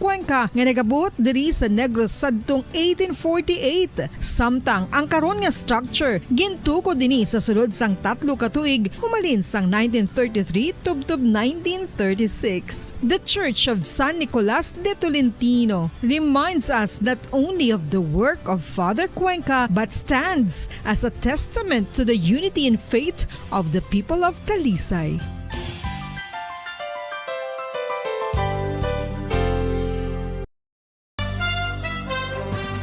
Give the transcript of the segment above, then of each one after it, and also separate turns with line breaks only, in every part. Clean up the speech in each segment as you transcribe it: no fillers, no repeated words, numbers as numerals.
Cuenca nga nagabuot diri sa Negros sadtong 1848. Samtang ang karon nga structure gintuko dinhi sa sulod sang 3 ka tuig humalin sang 1933 tubtob 1936. The Church of San Nicolas de Tolentino reminds us not only of the work of Father Cuenca but stands as a testament to the unity and faith of the people of Talisay.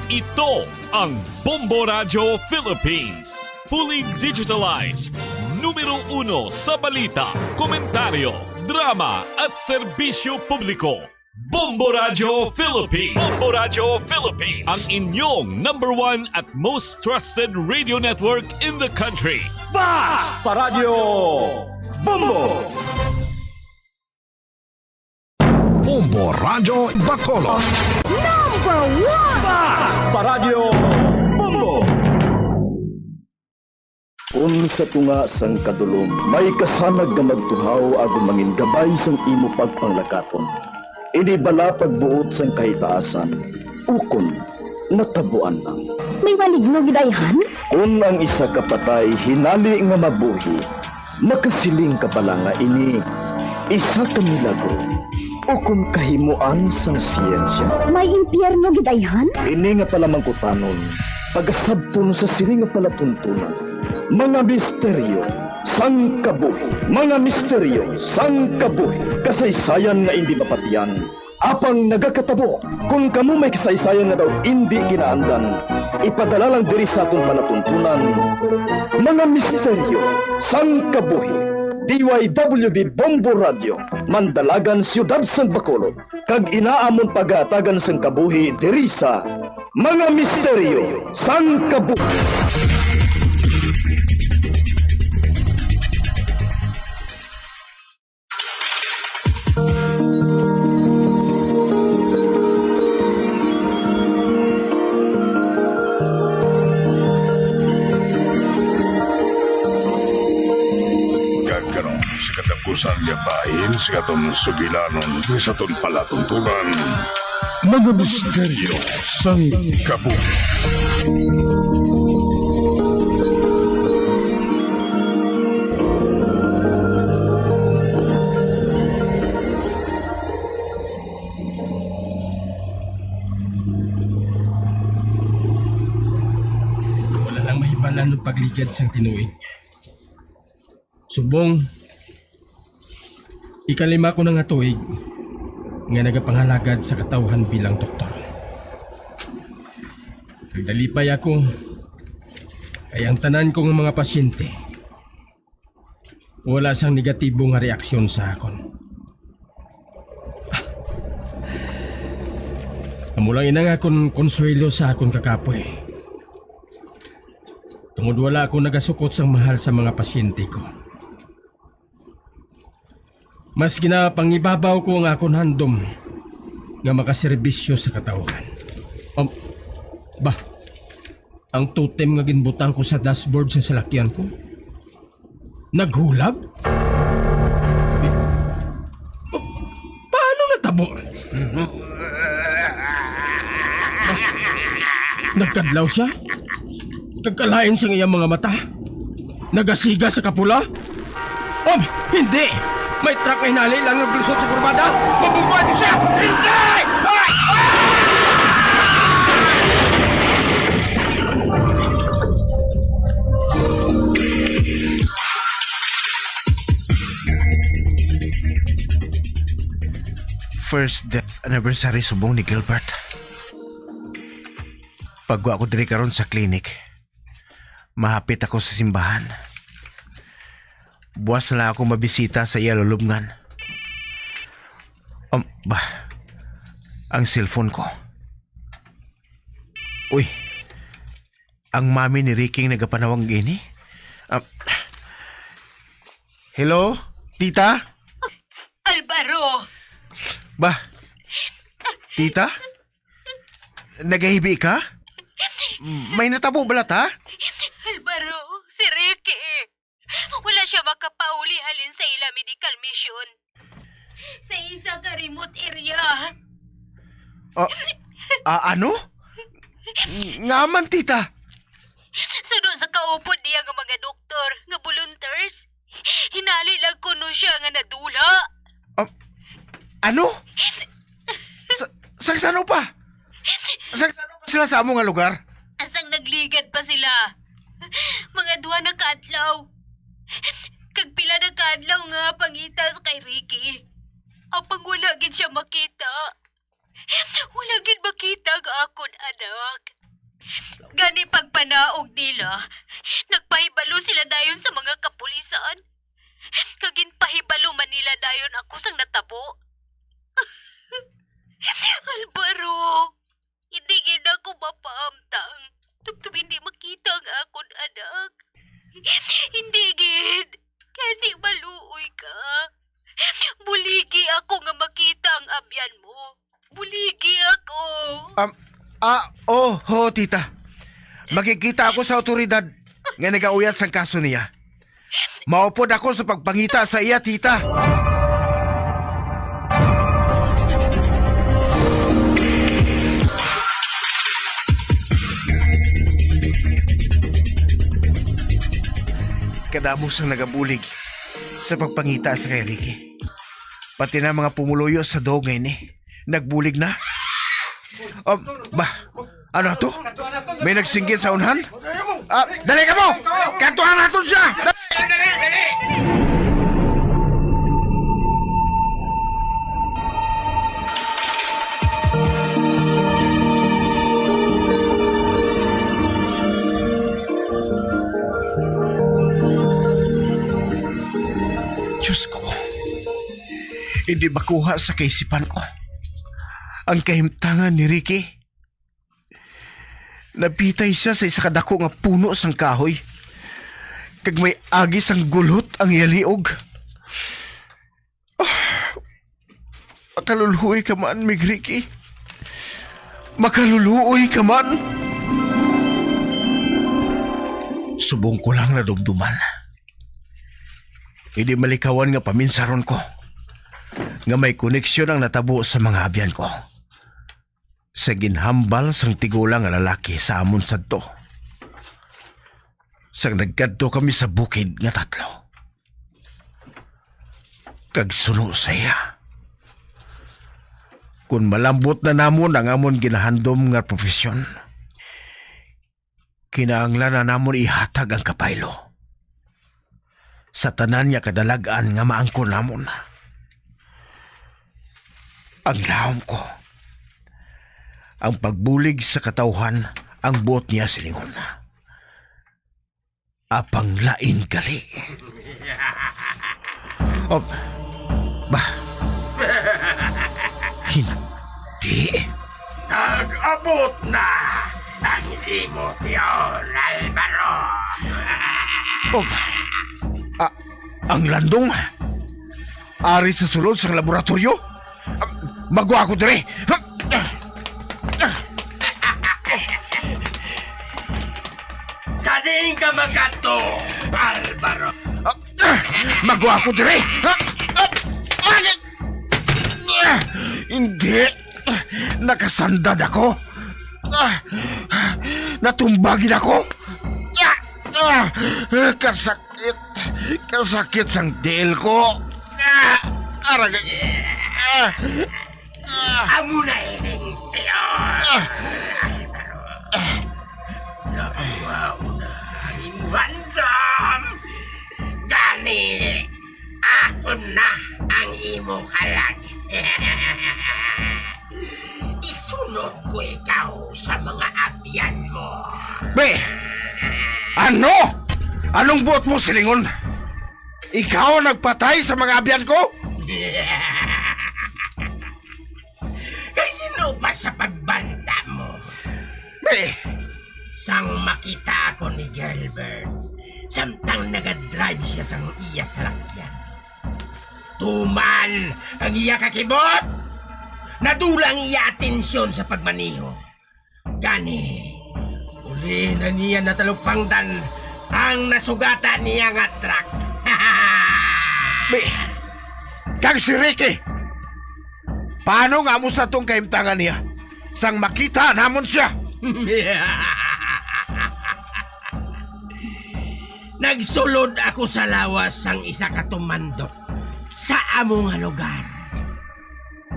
Ito ang Bombo Radio Philippines. Fully digitalized. Numero 1 sa balita, komentaryo, drama at serbisyo publiko. Bombo Radio Philippines. Bombo Radio Philippines. Ang inyong #1 at most trusted radio network in the country.
Basta Radio Bombo!
Bombo Radio Bacolod.
Number 1!
Basta Radio Bombo!
Sa tunga sang kadulom, may kasanag nga magtuhaw agon mangin gabay sang imo pagpanglakaton. Ini bala pagbuot sang kahitaasan, ukon natabuan lang.
May maligno gidayhan?
Kung ang isa ka patay hinali nga mabuhi, makasiling ka pala nga ini isa ka milagro. Ukon kahimuan sang siyensya.
May impyerno gidayhan?
Ini nga pala mangkutanon, pagasabton sa sili nga palatuntunan. Mga misteryo sang kabuhi. Mga misteryo sang kabuhi. Kasaysayan nga hindi mapatiyan. Apang nagakatabo, kung kamo may kasaysayan nga daw hindi ginaandan, ipadala lang diri sa atong palatuntunan. Mga misteryo sang kabuhi. DYWB Bombo Radio, Mandalagan, Siyudad San Bacolod. Kag inaamon pagatagan sang kabuhi diri sa Mga Misteryo sang Kabuhi.
Katapusan niya bahin sa katong sugilanon sa atong palatuntunan. Mga misteryo sang kabuhi.
Wala lang mahibalan ng pagligad sang tinuig. Subong, ikalima ko na nga tuig nga nagapangalagad sa katawhan bilang doktor. Nagdalipay ako kay ang tanan kong mga pasyente wala sang negatibong nga reaksyon sa akon. Amulang ina nga akong konsuelo sa akon kakapoy. Tungod wala ako nagasukot sang mahal sa mga pasyente ko. Mas ginapangibabaw ko ang akong handom nga makaserbisyo sa katawhan. Ang totem nga ginbutang ko sa dashboard sa salakyan ko, naghulag? Paano natabo? Nagkadlaw siya? Kagkalain sa iyang mga mata? Nagasiga sa kapula? Hindi! May truck na hinali lang ng blusot sa kurbada! Mabubuhay siya! Hindi!
First death anniversary subong ni Gilbert. Pagwa ako diri karon sa klinik, mahapit ako sa simbahan. Buwas na ako mabisita sa iya lulubngan. Ang cellphone ko. Uy, ang mami ni Ricky nagapanawang gini. Hello, tita?
Alvaro!
Tita? Nagahibi ka? May natabo balat ha?
Alvaro, si Ricky. Wala siya makapauli halin sa ila medical mission. Sa isa ka remote area.
Ano? Ngaman, tita.
Suno sa kaupod niya nga mga doktor, nga volunteers. Hinali lang ko no siya nga nadula.
Ano? Saan pa? Saan pa sila sa among nga lugar?
Asang nagligad pa sila. Mga duha na kaadlaw. Kag pila na kaadlaw nga pangitas kay Ricky. Apang wala gid siya makita. Wala gid makita ang akon anak. Gani pagpanaog nila, nagpahibalo sila dayon sa mga kapulisan. Kagin pahibalo man nila dayon ako sang natabo. Alvaro, hindi gid ako mapaamtang. Tubtub hindi makita ang akon anak. Hindi gid. Kani maluoy ka. Buligi ako nga makita ang abyan mo. Buligi ako.
Tita. Makikita ako sa otoridad nga nagauyat sang kaso niya. Maupod ako sa pagpangita sa iya, tita. Kadamos ang nagabulig sa pagpangita sa kay Ricky. Pati na mga pumuluyo sa dog ngayon nagbulig na. Ano to? May nagsinggit sa unhan? Dali ka mo! Kantuhan natin siya! Dali! Diyos ko, hindi makuha sa kaisipan ko ang kahimtangan ni Ricky. Napitay siya sa isa kadako nga puno sang kahoy. Kag may agis ang gulhot ang iyaliog. Makaluluoy ka man, Mig Ricky. Makaluluoy ka man. Subong ko lang na dumduman. Hindi malikawan nga paminsaron ko nga may koneksyon ang natabo sa mga abyan ko sa ginhambal sang tigulang nga lalaki sa amon sadto. Sang nagkadto kami sa bukid nga tatlo. Kag suno saya. Kung malambot na namon ang amon ginahandom nga profesyon, kinahanglan na namon ihatag ang kapaylo sa tanan niya kadalagaan nga maangkon namon. Ang lahom ko, ang pagbulig sa katauhan ang buot niya silingon. Apang lain gali. Hindi.
Nag-abot na ang emosyon, Alvaro.
Ang landong ari sa sulod sa laboratorio. Magwa ako dire.
Sading ka magato, Alvaro.
Magwa ako dire. Hindi. Nakasandad ako. Natumbagin ako. Kasakit. Kasakit sang dil ko. Aragay.
Amo na ining tiyon, Alvaro. Nakuha mo na ang iwandam. Gani, ako na ang imo kalag. Isunod ko ikaw sa mga abyan mo.
Be! Ano? Anong buot mo, silingon? Ikaw ang nagpatay sa mga abyan ko?
Kay sino pa sa pagbanda mo?
Be!
Sang makita ako ni Gilbert, samtang nagadrive siya sang iya sa lakyan. Tuman ang iya kakibot! Nadulang iya atensyon sa pagmaniho. Gani, uli na niya natalupangdan ang nasugatan niya nga truck.
Be! Kang si Ricky! Paano nga mo sa tong kaimtangan niya? sang makita namon siya.
Nagsulod ako sa lawas sang isa ka tumandok sa amo nga lugar.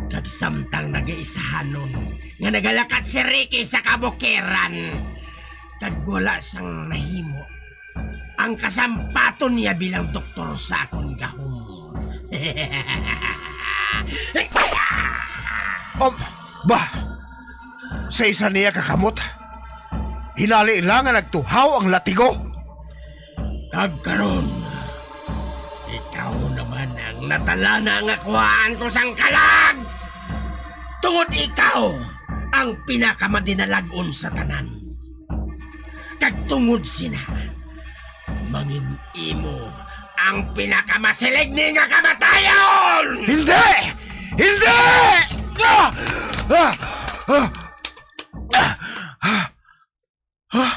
Kag samtang nag-iisahanon nga nagalakat si Ricky sa kabukiran. Kag wala sang nahimo ang kasampaton niya bilang doktor sa akong gahom.
Bah, sa isa niya kakamot, hinali lang nga nagtuhaw ang latigo.
Kagkaroon, ikaw naman ang natalana nga kuhaan ko sang kalag. Tungod ikaw ang pinakamadinalagon sa tanan. Kagtungod sina, mangin imo ang pinakamasilig ni nga kamatayon!
Hindi! Hindi! Ah! Ah! Ah! Ah! Ah!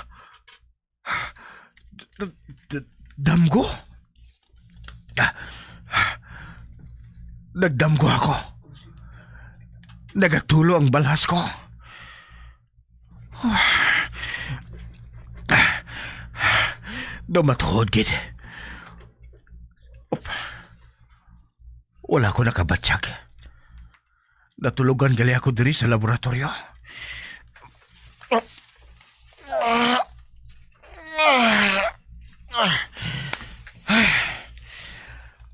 Damgo? Nagdamgo ako. Nagatulo ang balhas ko. Dumatuhod, gid. Wala ko nakabatsyag. Natulugan gali ako diri sa laboratorio.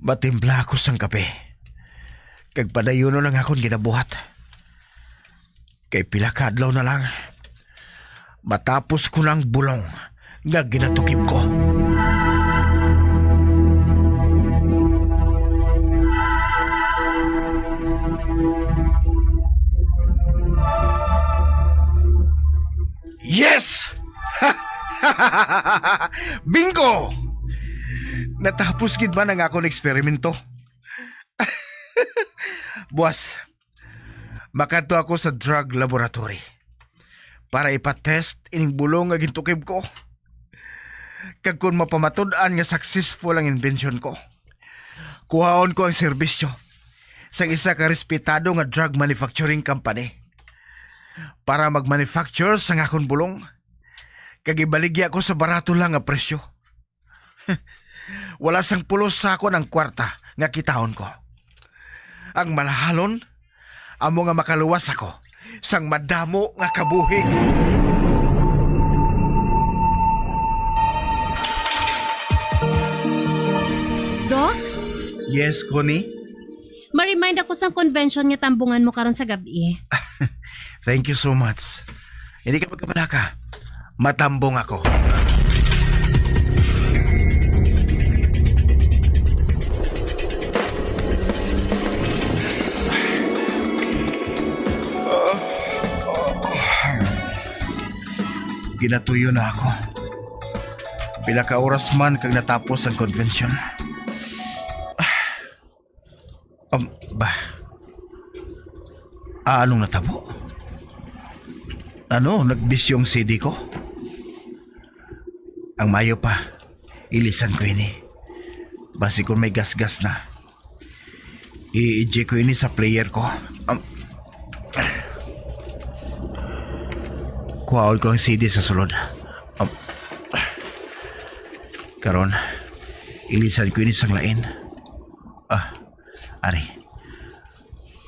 Matimpla ako sang kape. Kag padayono lang akong ginabuhat. Kay pila ka adlaw na lang. Matapos ko ng bulong nga ginatukip ko. Yes! Bingo! Natapos gid man ang akong eksperimento. Boss, makato ako sa drug laboratory para ipatest ining bulong nga gintukib ko. Kag kung mapamatud-an nga successful ang invention ko, kuhaon ko ang serbisyo sa isa ka respetado nga drug manufacturing company para mag-manufacture sa akong bulong. Kag ibaligya ko sa barato lang nga presyo. Wala sang pulos sa ako ng kwarta nga kitahon ko. Ang malahalon, amo nga makaluwas ako sang madamo nga kabuhi.
Doc,
Yes, Connie?
ma-remind ako sa convention nga tambungan mo karon sa gabi.
Thank you so much. Hindi ka magkabalaka. Matambong ako. Ginatuyo na ako. Pila ka oras man kag natapos ang convention. Anong natabo? Ano, nagbisyong CD ko? Ang mayo pa, ilisan ko ini. Basi kung may gas-gas na, i-eject ko ini sa player ko. Kuhaol ko ang CD sa sulod. Karon, ilisan ko ini sang lain.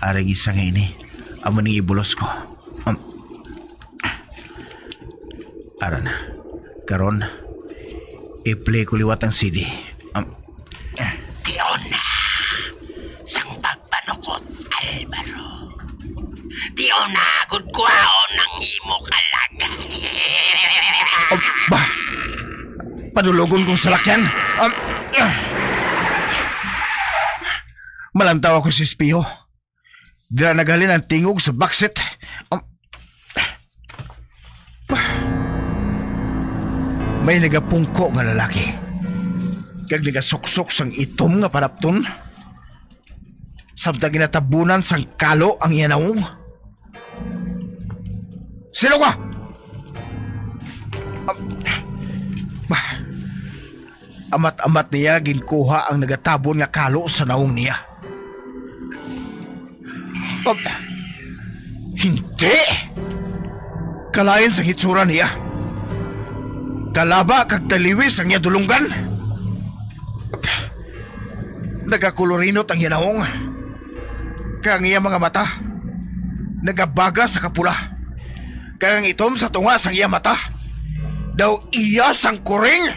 Ari gisa nga ini. Amo ning ibulos ko. Ara na. Karon, i-play ko liwat ang CD.
Diyon na, sang pagpanukot, Alvaro. Diyon na, gudkuhaon ng imo kalag.
Panulogon kong salakyan. Malantaw ako si Espiyo. Dila nagalin ang tingog sa backseat. May nagapungko nga lalaki. Kag nagasuksok sang itom nga panapton. Samtang ginatabunan sang kalo ang iyanawong. Sino ka? Amat-amat niya ginkuha ang nagatabon nga kalo sa naong niya. Hindi! Kalain sa hitsura niya. Kalaba kag taliwis ang iya dulunggan. Nagakulorinot ang hinahong. Kaya ang iya mga mata nagabaga sa kapula. Kaya ang itom sa tunga sa iya mata daw iya sang kuring.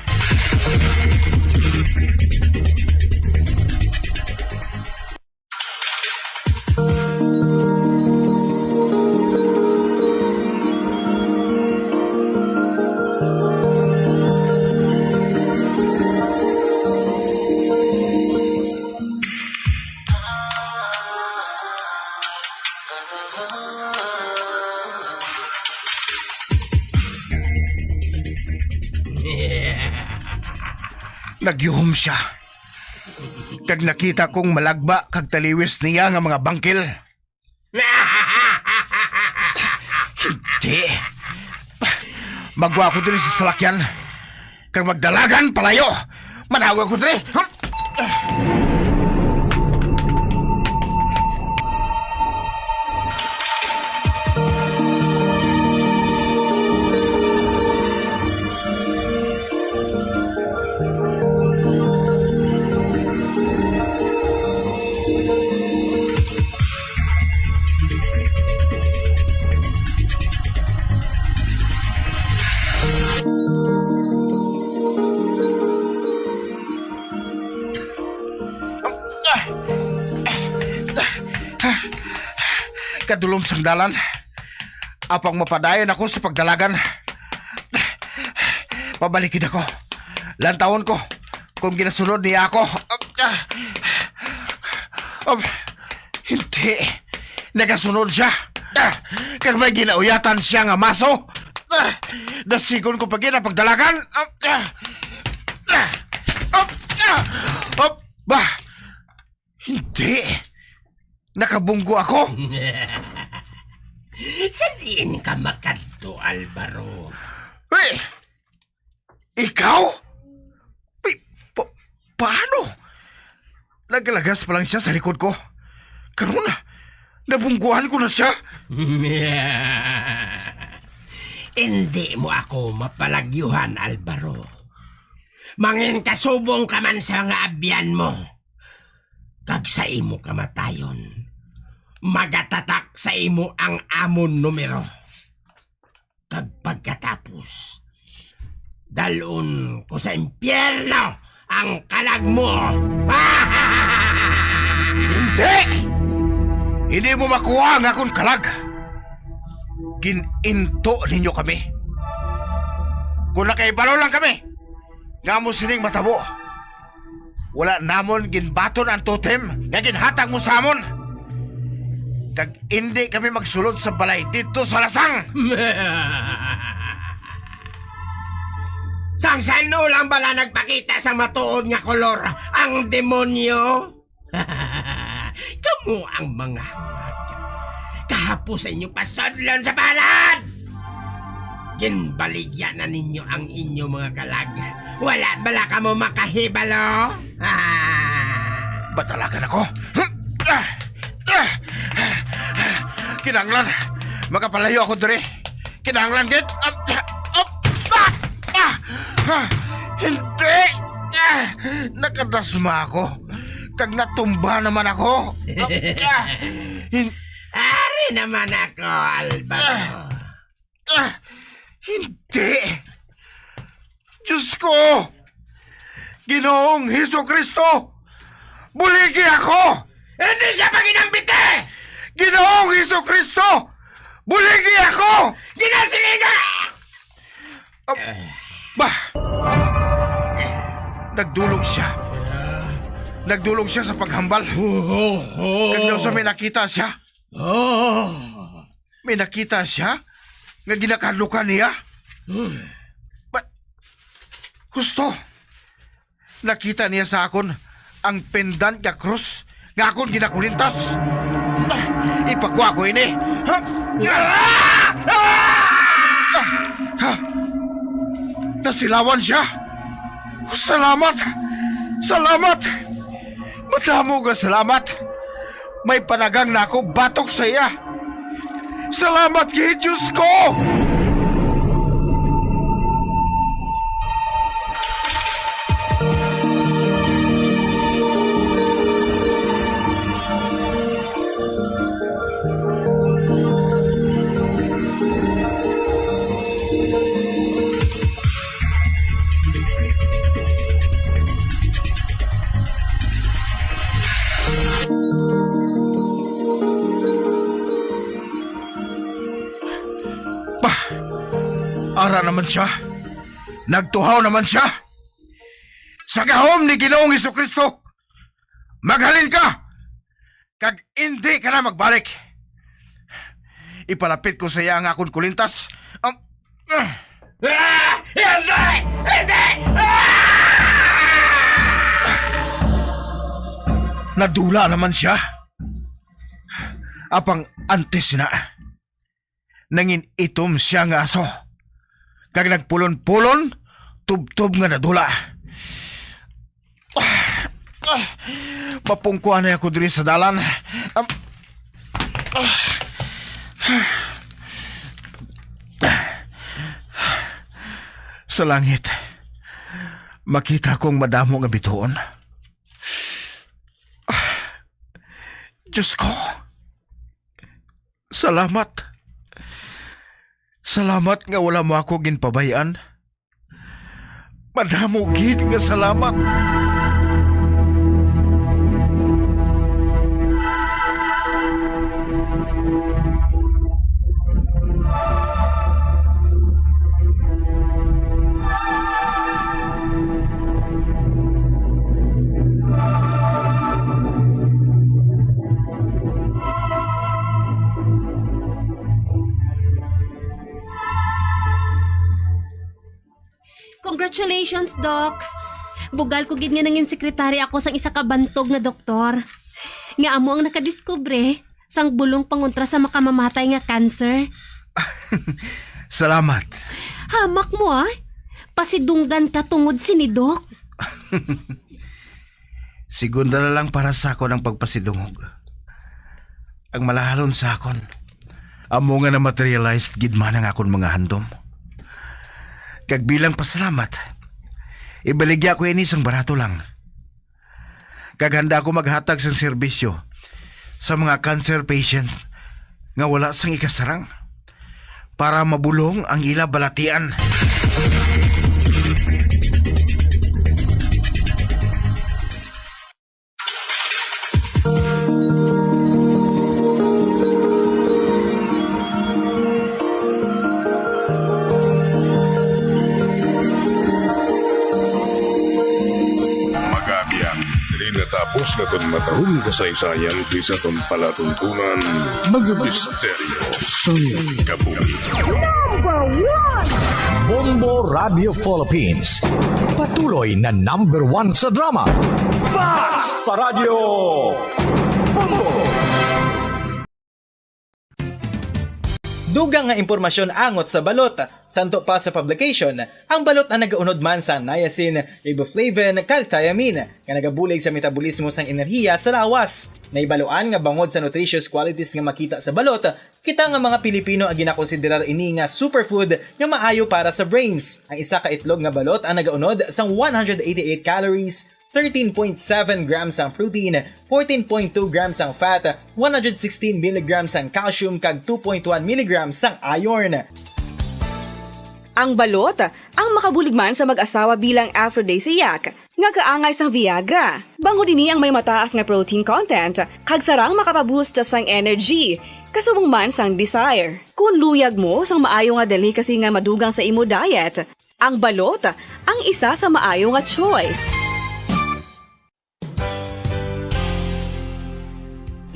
Nagyuhom siya. Kag nakita kong malagba kag taliwis niya nga mga bangkil. Hindi. Magwa ko diri sa salakyan. Kag magdalagan palayo. Manawag ko diri. Kadulom sang dalan. Apang mapadayon ako sa pagdalagan. Pabalikin ako. Lantawon ko kung ginasunod niya ako. Hindi. Nagasunod siya. Kag may ginauyatan siya nga maso. Dasigon ko pag pagdalagan. Bah! Hindi. Nakabunggo ako.
Saan ka makadto, Alvaro?
Eh! Ikaw? Paano? Naglagas pa lang siya sa likod ko. Karon na, nabungguan ko na siya.
Hindi mo ako mapalagyuhan, Alvaro. Mangin kasubong ka man sa nga abyan mo. Kag sa imo kamatayon, magatatak sa imo ang amon numero. Kag pagkatapos, dalon ko sa impyerno ang kalag mo.
Hindi! Hindi mo makuha ang akong kalag. Gininto ninyo kami. Kung nakaibalo lang kami, nga mo sining matabo. Wala namon ginbaton ang totem nga ginhatag mo sa amon. Kag hindi kami magsulod sa balay dito sa lasang.
Sang sano lang bala nagpakita sa matuod nga kolor ang demonyo? Kamu ang mga hamad. Kahapos sa inyo pasadlon sa balad. Ginbaligyan na ninyo ang inyo mga kalag. Wala bala ka mo makahibalo?
Batalagan ako. Kinanglan. Makapalayo ako diri. Kinanglan gid. Hindi. Nakadasma ako. Kag natumba naman ako.
Ari naman ako, Alvaro.
Hindi. Diyos ko! Ginoong Hesukristo! Buligi ako!
Hindi siya paginambite!
Ginoong Hesukristo! Buligi ako!
Ginasiliga!
Bah! Nagdulog siya. Nagdulog siya sa paghambal. Kanya sa may nakita siya. May nakita siya nga ginakalukan niya. Gusto. Nakita niya sa akon ang pendant nga cross nga akon ginakulintas. Ipagwa ko ini. Nasilawan siya. Salamat. Salamat. Madamo nga salamat. May panagang na ako batok sa iya. Salamat kay Diyos ko. Ara naman siya. Nagtuhaw naman siya. Sa gahom ni Ginoong Hesukristo, maghalin ka! Kag hindi ka na magbalik. Ipalapit ko sa iya ang akong kulintas.
Hindi! Hindi!
Nadula naman siya. Apang antes na. Nangin itom siya nga aso. Kag nagpulon-pulon, tub-tub nga nadula. Mapungkuan na ako diri sa dalan. Sa langit, makita kong madamo nga bituon. Diyos ko, salamat. Salamat nga wala mo ako ginpabayan. Madamo gid nga salamat.
Congratulations, Doc. Bugal ko gid nga nangin sekretary ako sang isa ka bantog nga doktor. Nga amo ang nakadiskubre sang bulong pangontra sa makamamatay nga cancer.
Salamat.
Hamak mo pasidunggan ka tungod sini Doc.
Segunda na lang para sa ako ng pagpasidungog. Ang malahalon sa akon, amo nga na materialized gid man ang akon mga handom. Kag bilang pasalamat, ibaligya ko ini sang barato lang. Kag handa ko maghatag sang serbisyo sa mga cancer patients nga wala sang ikasarang para mabulong ang ila balatian.
Natapos na itong matahong kasaysayan sa itong palatuntunan, mga misteryo sa kabuhi.
Bombo Radio Philippines. Patuloy na #1 sa drama. Fast Radio Bombo!
Dugang nga impormasyon angot sa balot. Santo pa sa publication, ang balot ang nagaunod man sa niacin, riboflavin, kag thiamine, nga nagabulig sa metabolismo sang enerhiya sa lawas. Naibaluan nga bangod sa nutritious qualities nga makita sa balot, kita nga mga Pilipino ang ginakonsiderar ini nga superfood nga maayo para sa brains. Ang isa ka itlog nga balot ang nagaunod sang 188 calories, 13.7 grams ang protein, 14.2 grams ang fat, 116 mg ang calcium kag 2.1 mg ang iron.
Ang balot, ang makabuligman sa mag-asawa bilang aphrodisiac, nga kaangay sang Viagra. Bango dini ang may mataas nga protein content, kag sarang makapaboost sang energy, kasubong man sang desire. Kung luyag mo sang maayo nga delicacy nga madugang sa imo diet, ang balot, ang isa sa maayo nga choice.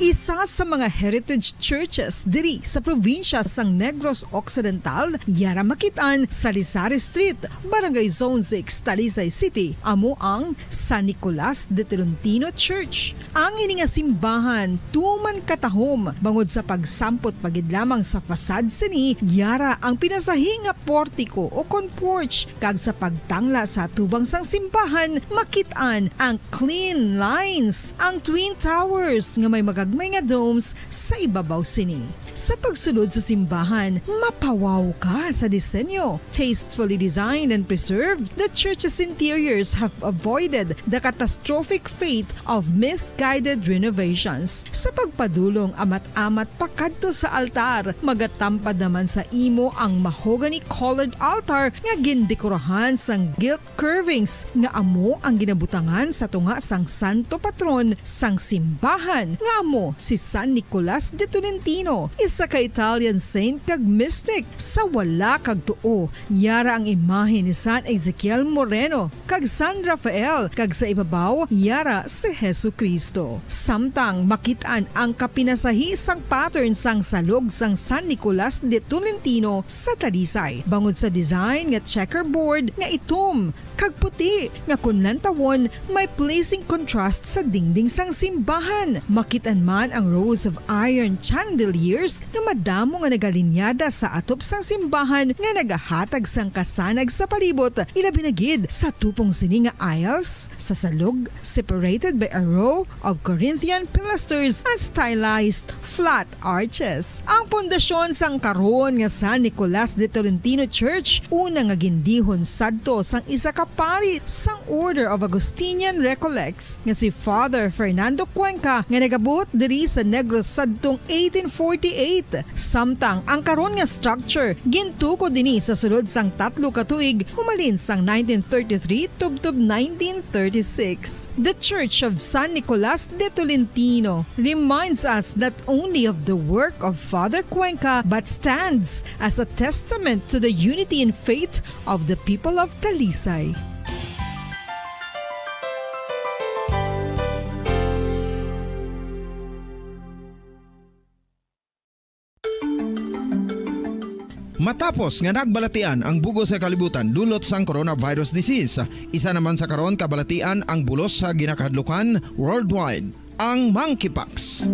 Isa sa mga heritage churches diri sa probinsya sang Negros Occidental, yara makitaan sa Lizares Street, Barangay Zone 6, Talisay City, amo ang San Nicolas de Tolentino Church. Ang ini nga simbahan tuman katahom bangod sa pagsampot pagid lamang sa fasad sini, yara ang pinasahi nga portiko o porch, kag sa pagtangla sa tubang sang simbahan makitaan ang clean lines, ang twin towers nga may magagmay nga domes sa ibabaw sini. Sa pagsulod sa simbahan, mapawaw ka sa disenyo. Tastefully designed and preserved, the church's interiors have avoided the catastrophic fate of misguided renovations. Sa pagpadulong amat-amat pakadto sa altar, magatampad naman sa imo ang mahogany colored altar nga gindekorahan sang gilt curvings nga amo ang ginabutangan sa tunga sang santo patron sang simbahan nga amo si San Nicolas de Tolentino. isa ka Italian saint kag mystic. Sa wala kag tuo, yara ang imahe ni San Ezekiel Moreno kag San Rafael, kag sa ibabaw yara si Hesu Kristo. Samtang makitaan ang kapinasahisang pattern sang salog sang San Nicolas de Tolentino sa Talisay. Bangod sa design nga checkerboard nga itom kag puti nga kunlan tawon may pleasing contrast sa dingding sang simbahan. Makitaan man ang rows of iron chandeliers nga madamo nga nagalinyada sa atop sang simbahan nga nagahatag sang kasanag sa palibot, ilabi na gid sa tupong sini nga aisles sa salog, separated by a row of Corinthian pilasters and stylized flat arches. Ang pundasyon sang karon nga San Nicolas de Tolentino Church una nga gindihon sadto sang isa ka pari sang Order of Augustinian Recollects nga si Father Fernando Cuenca nga nagabot diri sa Negros sadtong 1848. Samtang ang karon nga structure gintuko dinhi sa sulod sang 3 ka tuig humalin sang 1933 tubtob 1936. The Church of San Nicolas de Tolentino reminds us not only of the work of Father Cuenca but stands as a testament to the unity and faith of the people of Talisay.
Matapos nga nagbalatian ang bugos sa kalibutan dulot sang coronavirus disease, isa naman sa karon kabalatian ang bulos sa ginakahadlukan worldwide, ang monkeypox.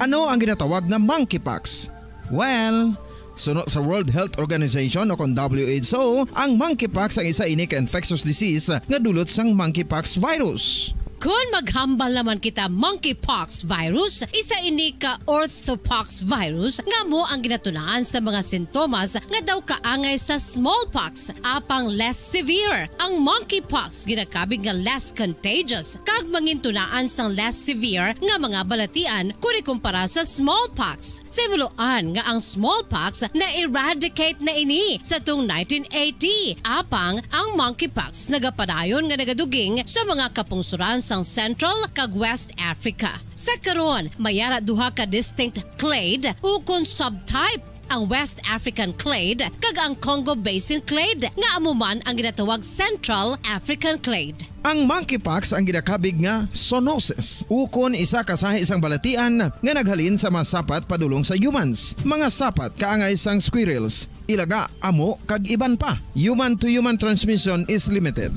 Ano ang ginatawag na monkeypox? Well, sunod sa World Health Organization o kung WHO, ang monkeypox ang isa ini ka infectious disease nga dulot sang monkeypox virus.
Kung maghambal naman kita monkeypox virus, isa ini ka orthopox virus nga mo ang ginatunaan sa mga sintomas nga daw kaangay sa smallpox, apang less severe. Ang monkeypox ginakabig nga less contagious kag mangintunaan sang less severe nga mga balatian kung ikumpara sa smallpox. Simuloan nga ang smallpox na eradicate na ini sa tung 1980, apang ang monkeypox nagapadayon nga nagaduging sa mga kapungsuran sang Central kag West Africa. Sa karon, mayara duha ka distinct clade ukon subtype, ang West African clade kag ang Congo Basin clade nga amuman ang ginatawag Central African clade.
Ang monkeypox ang ginakabig nga zoonosis, ukon isa kasahi isang balatian nga naghalin sa mga sapat padulong sa humans. Mga sapat kaangay sang squirrels, ilaga, amo kag iban pa. Human to human transmission is limited.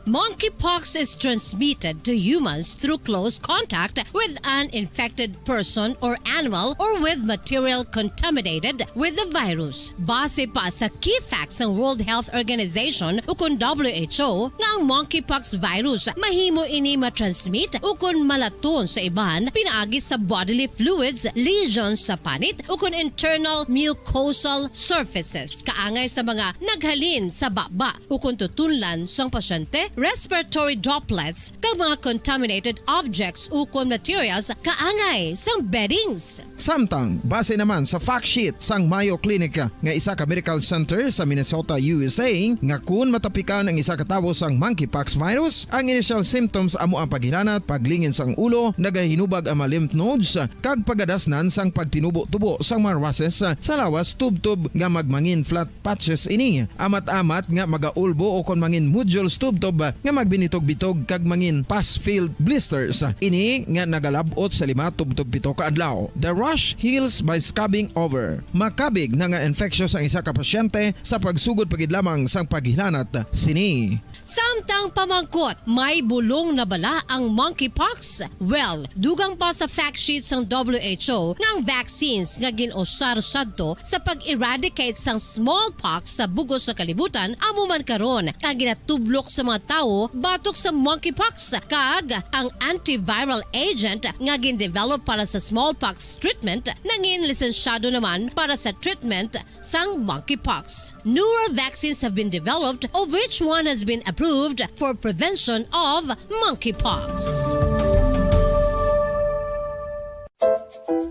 Monkeypox is transmitted to humans through close contact with an infected person or animal or with material contaminated with the virus. Base pa sa key facts ng World Health Organization ukon WHO nga ang monkeypox virus mahimo ini matransmit ukon malaton sa iban pinaagi sa bodily fluids, lesions sa panit ukon internal mucosal surfaces kaangay sa mga naghalin sa baba ukon tutunlan sang pasyente, respiratory droplets kag mga contaminated objects ukon materials kaangay sang beddings.
Samtang, base naman sa fact sheet sang Mayo Clinic nga isa ka medical center sa Minnesota, USA, nga kun matapikan ang isa ka tawo sang monkeypox virus, ang initial symptoms amo ang paghilanat, paglingin sang ulo, nagahinubag ang mga lymph nodes, kag pagadasnan sang pagtinubo-tubo sang mga rashes sa lawas tubtob nga magmangin flat patches ini. Amat-amat nga magaulbo o kon mangin nodules tubtob nga magbinitog-bitog kag mangin pus-filled blisters. Ini nga nagalabot sa 5 tubtob 7 ka adlaw. The rash heals by scabbing over. Makabig na nga infectious ang isa ka pasyente sa pagsugod pagid lamang sang paghilanat sini.
Samtang pamangkot, may bulong na bala ang monkeypox? Well, dugang pa sa fact sheet ng WHO nga ang vaccines nga ginusar sadto sa pag-eradicate sang smallpox sa bugos sa kalibutan amo man karon ang ginatublok sa mga tao batok sa monkeypox kag ang antiviral agent nga gin-develop para sa smallpox treatment nangin lisensyado naman para sa treatment sang monkeypox. Newer vaccines have been developed of which one has been approved for prevention of monkeypox.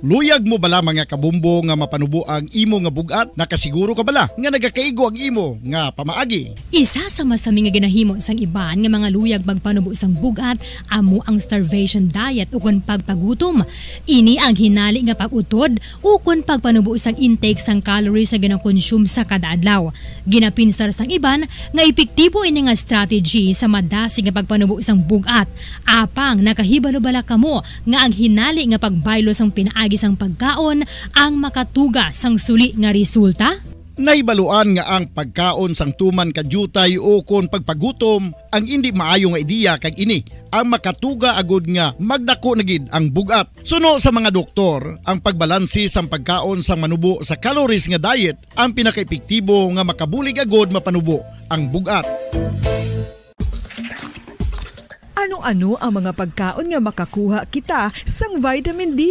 Luyag mo bala mga kabumbo nga mapanubo ang imo nga bugat? Nakasiguro ka bala nga nagakaigo ang imo nga pamaagi?
Isa sa masami nga ginahimo sang iban nga mga luyag magpanubo sang bugat amo ang starvation diet ukon pagpagutom. Ini ang hinali nga pag-utod ukon pagpanubo sang intake sang calories nga gina-consume sa kada adlaw. Ginapinsar sang iban nga epektibo ini nga strategy sa madasi nga pagpanubo sang bugat. Apang nakahibalo bala kamo nga ang hinali nga pagbaylo sang pinaagi sang pagkaon ang makatuga sang suli nga resulta?
Naibaluan nga ang pagkaon sang tuman kadyutay o kon pagpagutom ang hindi maayo nga ideya kag ini ang makatuga agud nga magdako na gid ang bugat. Suno sa mga doktor, ang pagbalansi sang pagkaon sang manubo sa calories nga diet ang pinakaepektibo nga makabulig agud mapanubo ang bugat.
Ano-ano ang mga pagkaon nga makakuha kita sang vitamin D?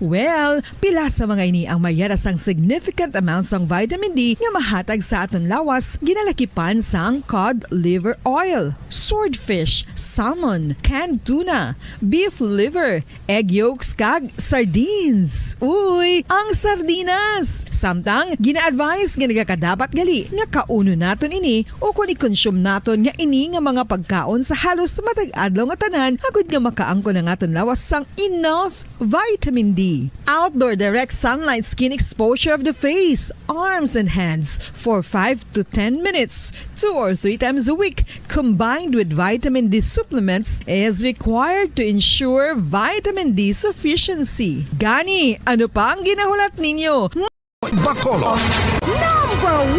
Well, pila sa mga ini ang mayara sang significant amount sang vitamin D nga mahatag sa aton lawas ginalakipan sang cod liver oil, swordfish, salmon, canned tuna, beef liver, egg yolks kag sardines. Uy, ang sardinas! Samtang gina-advise nga nagakadapat gali nga kauno naton ini o kung i-consume naton nga ini nga mga pagkaon sa halos matag adlaw nga tanan agud nga makaangko na aton lawas sang enough vitamin D. Outdoor direct sunlight skin exposure of the face, arms and hands for 5 to 10 minutes 2 or 3 times a week combined with vitamin D supplements is required to ensure vitamin D sufficiency. Gani, ano pa ang ginahulat ninyo?
Bacolod.
Number 1!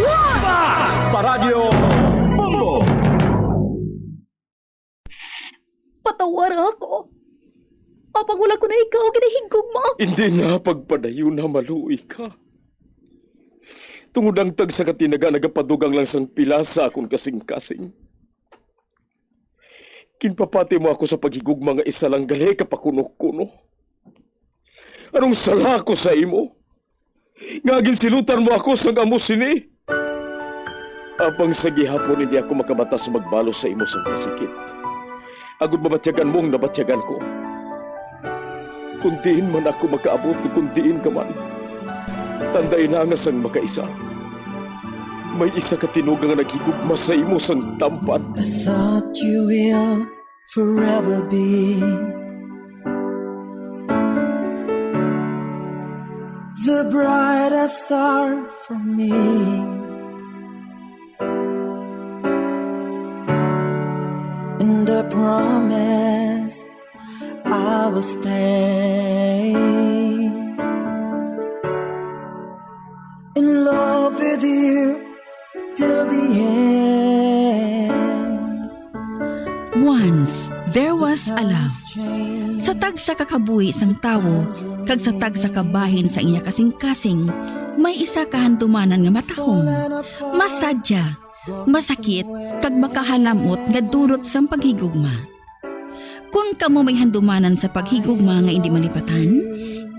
Basta Radio Bombo.
Patawar ako. Apag wala ko na ikaw, ginahigog mo.
Hindi na pagpadayo na maluoy ka. Tungod ang tag sa katinaga nagapadugang lang sang pila sa akong kasing-kasing. Kinpapati mo ako sa paghigugma nga isa lang gali kapakuno-kuno. Anong sala ko sa imo? Ngagin silutan mo ako sa amos sini. Abang sa gihapon hindi ako makabatas magbalo sa imo sa kasakit. Agud mabatyagan mong nabatyagan ko. Kundiin man ako makaabot, kundiin ka man. Tanday na nga sang makaisa. May isa ka tinugang nga naghigugma sa imo sang tampat.
I thought you will forever be the brightest star for me. And I promise I will stay in love with you till the end.
Once, there was a love. Sa tag sa kakabuhi sang tawo, kag sa tag sa kabahin sa iya kasing-kasing, may isa kahandumanan nga matahong, masadya, masakit, kag makahalamot nga dulot sang paghigugma. Kung kamo may handumanan sa paghigugma nga hindi malipatan,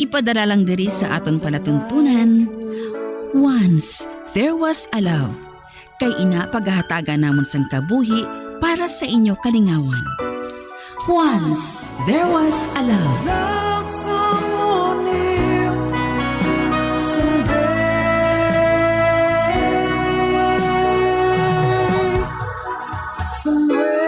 ipadala lang diri sa aton palatuntunan. Once, there was a love. Kay ina paghahatagan namon sang kabuhi para sa inyo kalingawan. Once, there was a love.
Love someone new someday. Somewhere.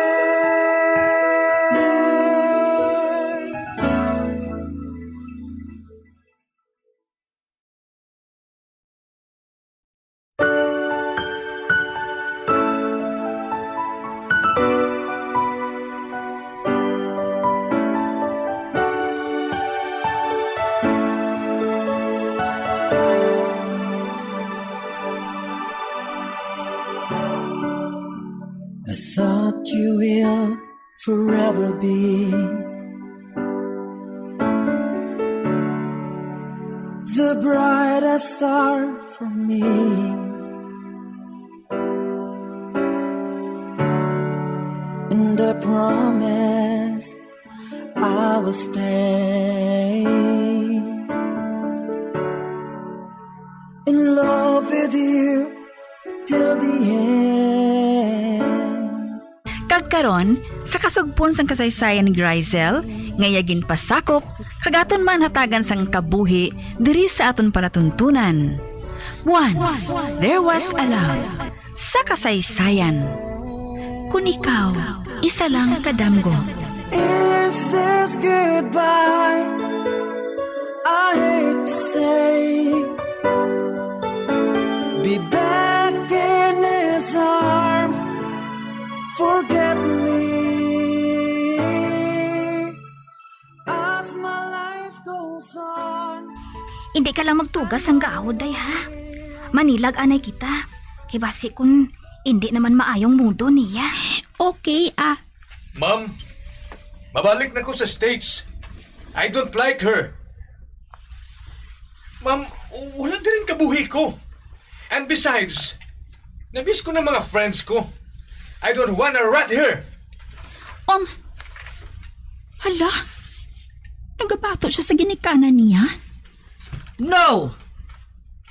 I thought you will forever be the brightest star for me. And I promise I will stay in love with you till the end.
karon sa kasugpon sang kasaysayan ni Grisel, ngayagin pasakop, kagaton man hatagan sang kabuhi diri sa aton palatuntunan. Once, there was a love sa kasaysayan. Kung ikaw, isa lang kadamgo.
Is this goodbye? I hate to say, be back in his arms, forget me as my life goes on.
Hindi ka lang magtugas ang gaahod day ha. Manilag anay kita. Kay basi kun hindi naman maayong mundo niya.
Okay
Ma'am, mabalik na ko sa States. I don't like her. Ma'am, wala din rin kabuhi ko. And besides, namiss ko ng mga friends ko. I don't wanna rat her.
Hala, nagabato siya sa ginikanan niya?
No!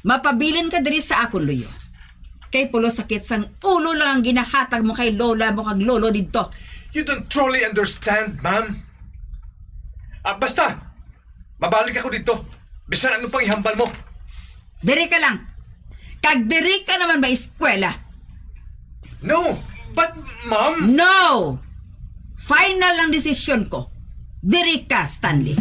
Mapabilin ka diri sa akon, Luyo. Kay pulo sakit sang ulo lang ang ginahatag mo kay lola mo kag lolo dito.
You don't truly understand, ma'am. Basta, babalik ako dito. Bisan ano pang ihambal mo.
Diri ka lang. Kag diri ka naman ba eskwela?
No, but ma'am...
No! Final ang desisyon ko. Diri ka, Stanley.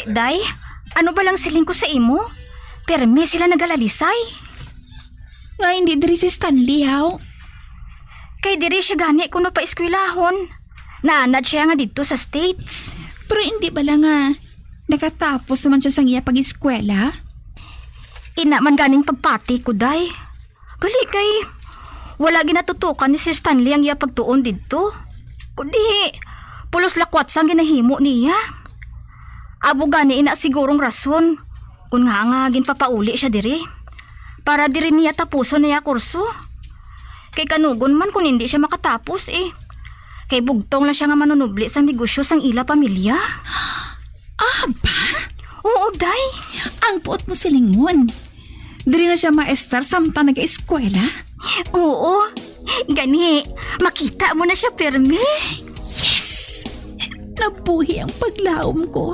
Day, ano ba lang siling ko sa imo? Perme sila nagalalisay.
Nga hindi diri si Stanley, haw?
Kay diri siya gani kuno pa eskwelahon. Naanad siya nga dito sa States.
Pero hindi ba lang nga nakatapos naman siya sa iya pag-eskwela?
Ina man ganing pagpati ko, day. Gali kay wala ginatutukan ni Sir Stanley ang iya pagtuon dito. Kundi pulos lakwat sang ginahimo niya. Abo gani ina sigurong rason kung nga ginpapauli siya diri para diri niya tapuson niya kurso. Kay kanugon man kung hindi siya makatapos kay bugtong lang siya nga manunubli sa negosyo sang ila pamilya.
Aba?
Oo, day.
Ang puot mo silingon. Diri na siya maestar samtang nag-eskwela?
Oo. Gani, makita mo na siya perme.
Yes! Nabuhi ang paglaom ko.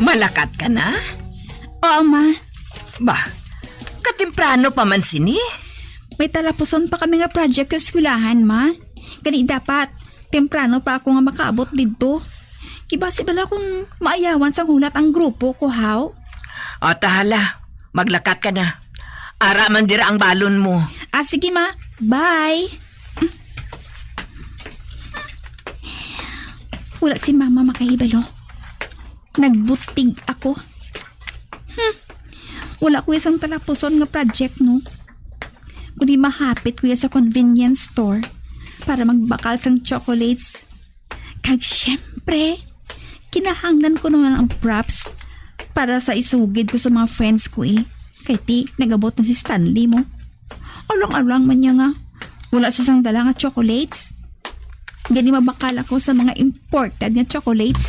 Malakat ka na?
Oo, ma.
Bah, katemprano pa man sini?
May talapuson pa kami nga project sa eskwelahan, ma. Gani dapat, temprano pa ako nga makaabot dito. Kibasi bala kung maayawan sa hulat ang grupo ko, haw?
O, tahala. Maglakat ka na. Ara man dira ang balon mo.
Sige, ma. Bye. Wala si mama makahibalo. Nagbutig ako. Wala ko isang talapuson nga project, no? Kundi mahapit ko sa convenience store para magbakal sang chocolates. Kag syempre, kinahanglan ko naman ang props para sa isugid ko sa mga friends ko Kay ti, nagabot na si Stanley mo. Alang-alang man niya nga. Wala siya sang dala nga chocolates. Gani mabakal ako sa mga imported nga chocolates,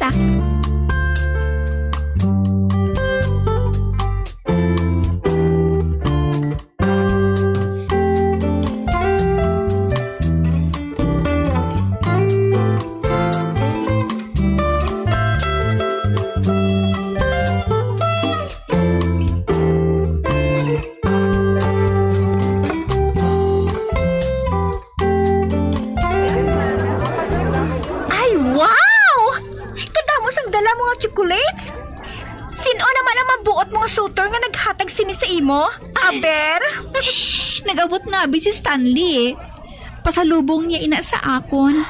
chocolates? Sino naman ang mabuot mga sutor nga naghatag sini sa imo? Aber?
Nag-abot na abi si Stanley
pasalubong niya ina sa akon.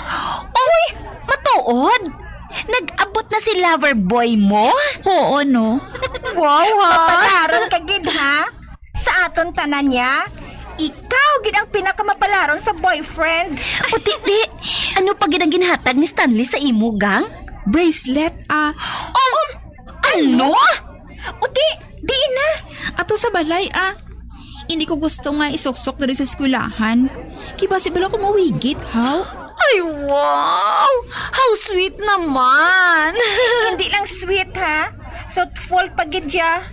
Uy, matuod! Nag-abot na si lover boy mo? Oo, no? Wow, ha?
Mapalaron ka, gid, ha? Sa aton tanan niya, ikaw gid ang pinakamapalaron sa boyfriend.
O, di, ano pa gid ang ginhatag ni Stanley sa imo, gang? Bracelet, ano? O, di na. Ato sa balay, Hindi ko gusto nga isuksok na rin sa eskwelahan. Kipasible ako mawigit, how? Ay, wow! How sweet naman!
Hindi lang sweet, ha? Thoughtful pagid siya.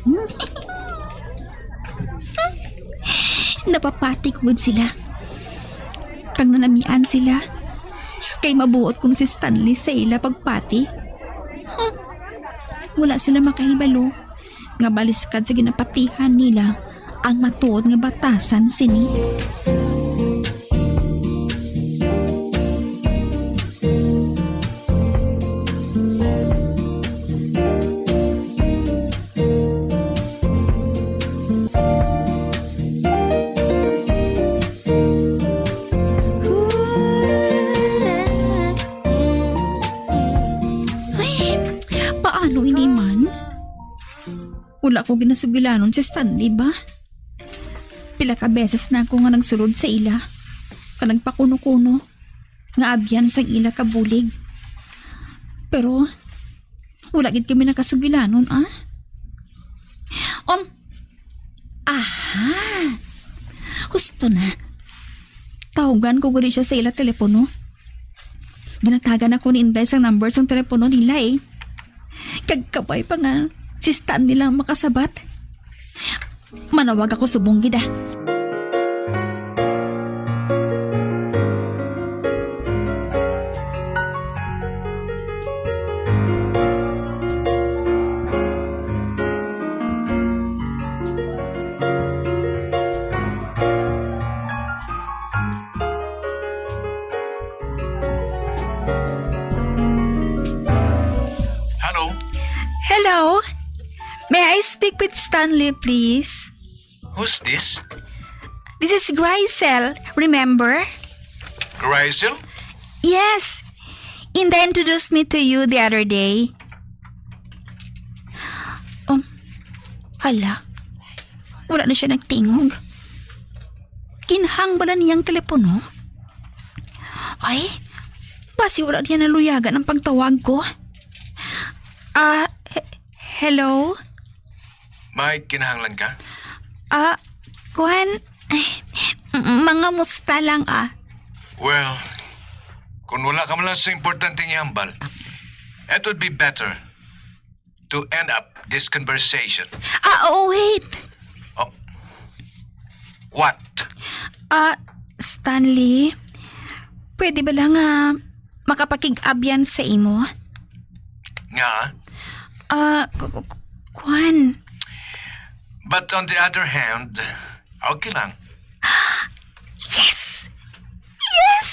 Napapati ko gud sila. Kag nanamian sila. Kay mabuot ko si Stanley sa ila pagpati. Wala sila makahibalo. Nga baliskad sa ginapatihan nila ang matuod nga batasan sini. Paano ini man? Wala ko ginasugilanon si Stanley ba? Pila ka beses na ako nga nagsulod sa ila. Ka nagpakuno-kuno. Nga abyan sang ila kabulig. Pero, wala gid kami nakasugilanon, Gusto na. Tawagan ko guri siya sa ila telepono. Ginatagan ako ni Inday sang number sang telepono nila Kagkabay pa nga si Stan nila makasabat. Manawag ako subong gida. Hello? May I speak with Stanley, please?
Who's this?
This is Grisel, remember?
Grisel?
Yes. Inda introduced me to you the other day. Hala. Wala na siya nagtingog. Kinhang ba na niyang telepono? Ay, basi wala niya naluyagan ang pagtawag ko. Hello?
May kinahanglan ka?
Kuan, mga musta lang
Well, kung wala ka man lang sa importanteng ihambal, it would be better to end up this conversation.
Wait.
Oh. What?
Stanley, pwede ba lang makapakig-abyan sa imo?
Nga?
Kuan.
But on the other hand, okay lang.
Yes! Yes!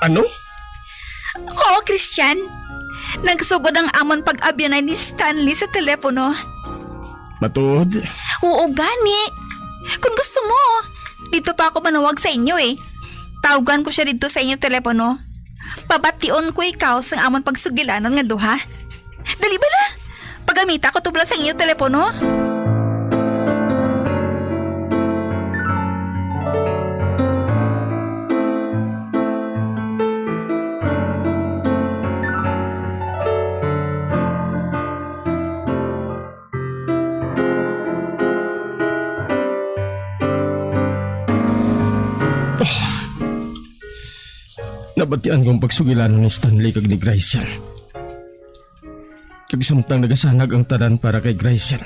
Ano?
Oo, Christian. Nagsugod ang amon pag-abyanay ni Stanley sa telepono.
Matuod?
Oo, gani. Kung gusto mo, dito pa ako manawag sa inyo Tawagan ko siya dito sa inyo telepono. Pabation ko ikaw sa amon pagsugilanan nga duha. Dali bala, pagamita ko tubla sa inyo telepono.
Nabatian kong pagsugilanon ni Stanley kag ni Gracie. Kag samtang nagasanag ang tanan para kay Gracie.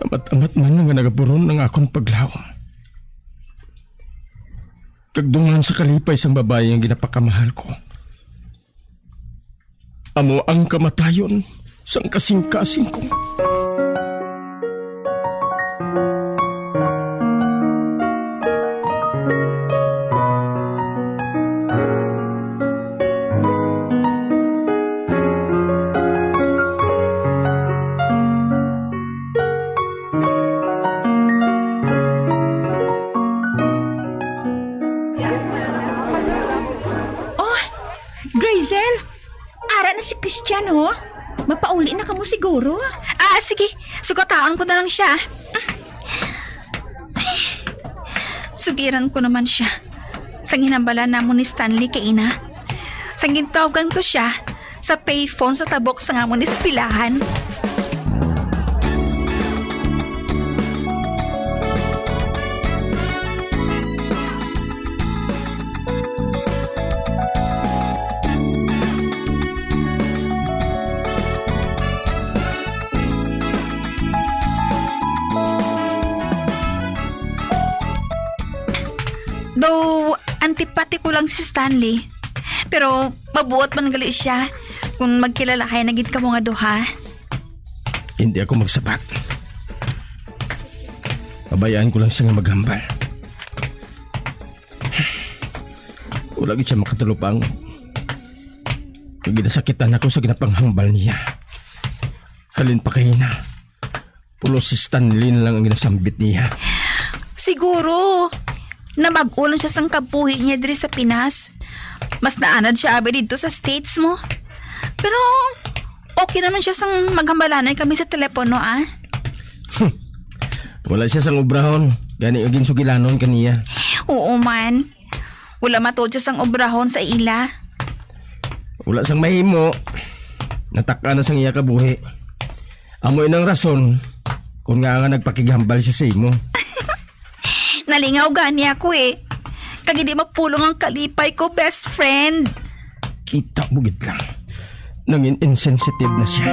Amat-amat man nga nagaburon ng akong paglaw. Kag dungan sa kalipay sang babae ang ginapakamahal ko. Amo ang kamatayon sang kasing-kasing ko.
Grazel, ara na si Christian, oh. Mapauli na ka mo siguro. Sige. Sugataan ko na lang siya. Sugiran ko naman siya. Sang hinambala na mo ni Stanley kay ina. Sang gintawagan ko siya sa payphone sa tabok sa nga mo ni Espilahan. Though, antipati ko lang si Stanley. Pero, mabuot man gali siya kung magkilalahay na gid ka mo nga duha.
Hindi ako magsabat. Pabayaan ko lang siya nga maghambal. Wala gid siya makatulupang. Ginasakitan ako sa ginapanghambal niya. Halin pa kayo na. Pulos si Stanley na lang ang ginasambit niya.
Siguro, na mag-ulan siya sang kabuhi niya diri sa Pinas. Mas naanad siya abi dito sa States mo. Pero, okay naman siya sang maghambalanay kami sa telepono, ah.
Wala siya sang obrahon. Gani agin sugilanon kaniya.
Oo man. Wala matod siya sang obrahon sa ila.
Wala sang mahimo. Nataka na sang iya kabuhi. Amoy ng rason kung nga nagpakighambal siya sa imo.
Nalingaw gani ako eh. Kag hindi mapulong ang kalipay ko, best friend.
Kita mo gid lang. Nangin insensitive na siya.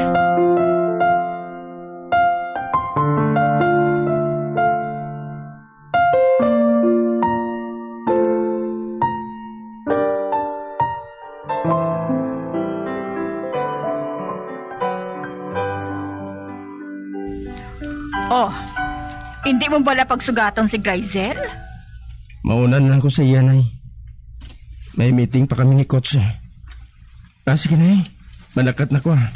Oh, hindi mo bala pagsugatan si Grazel?
Maunan lang ko sa iya, Nay. May meeting pa kami ni Coach. Sige, Nay. Malakat na ko, ha.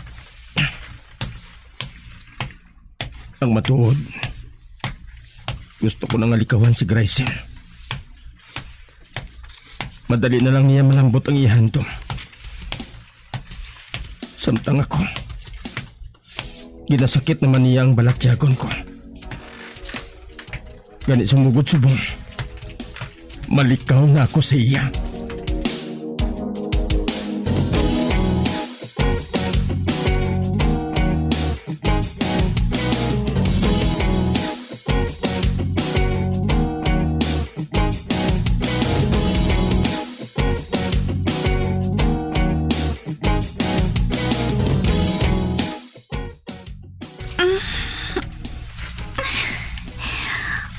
Ang matuod. Gusto ko nang alikawan si Grazel. Madali na lang niya malambot ang ihanto. Samtang ako, ginasakit naman niya ang balatyagon ko. Ganit sumugod subong. Malikaw na ako sa iya.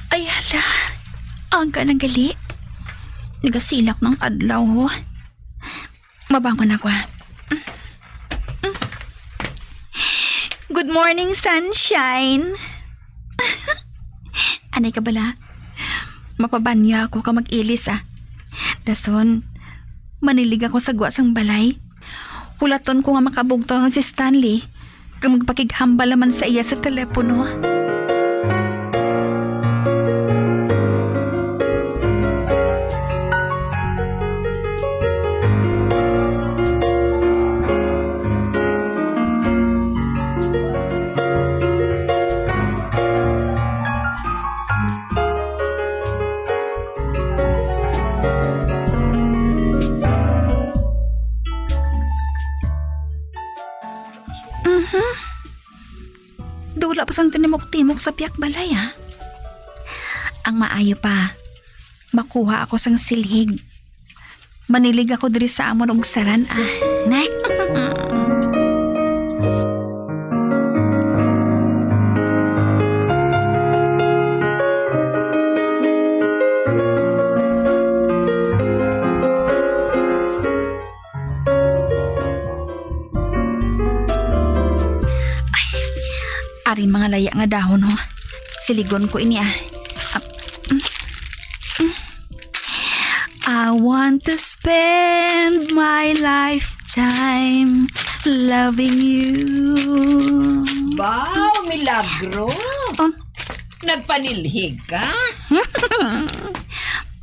Ay hala, ang ka ng gali. Nagasilak ng adlaw ho. Mabangon ako. Good morning, sunshine. Anay ka bala? Mapabanya ako ka mag-ilis Dason, manilig ako sa guwasang balay. Hulaton ko nga makabugtaw ng si Stanley kung magpakighambal naman sa iya sa telepono. Dula pa sang tinimok-timok sa piyak balay Ang maayo pa, makuha ako sang silhig. Manilig ako diri sa amon og saran Nek. Ari mga laya nga dahon ho. Siligon ko ini I want to spend my lifetime loving you.
Wow, milagro! Nagpanilhig ka?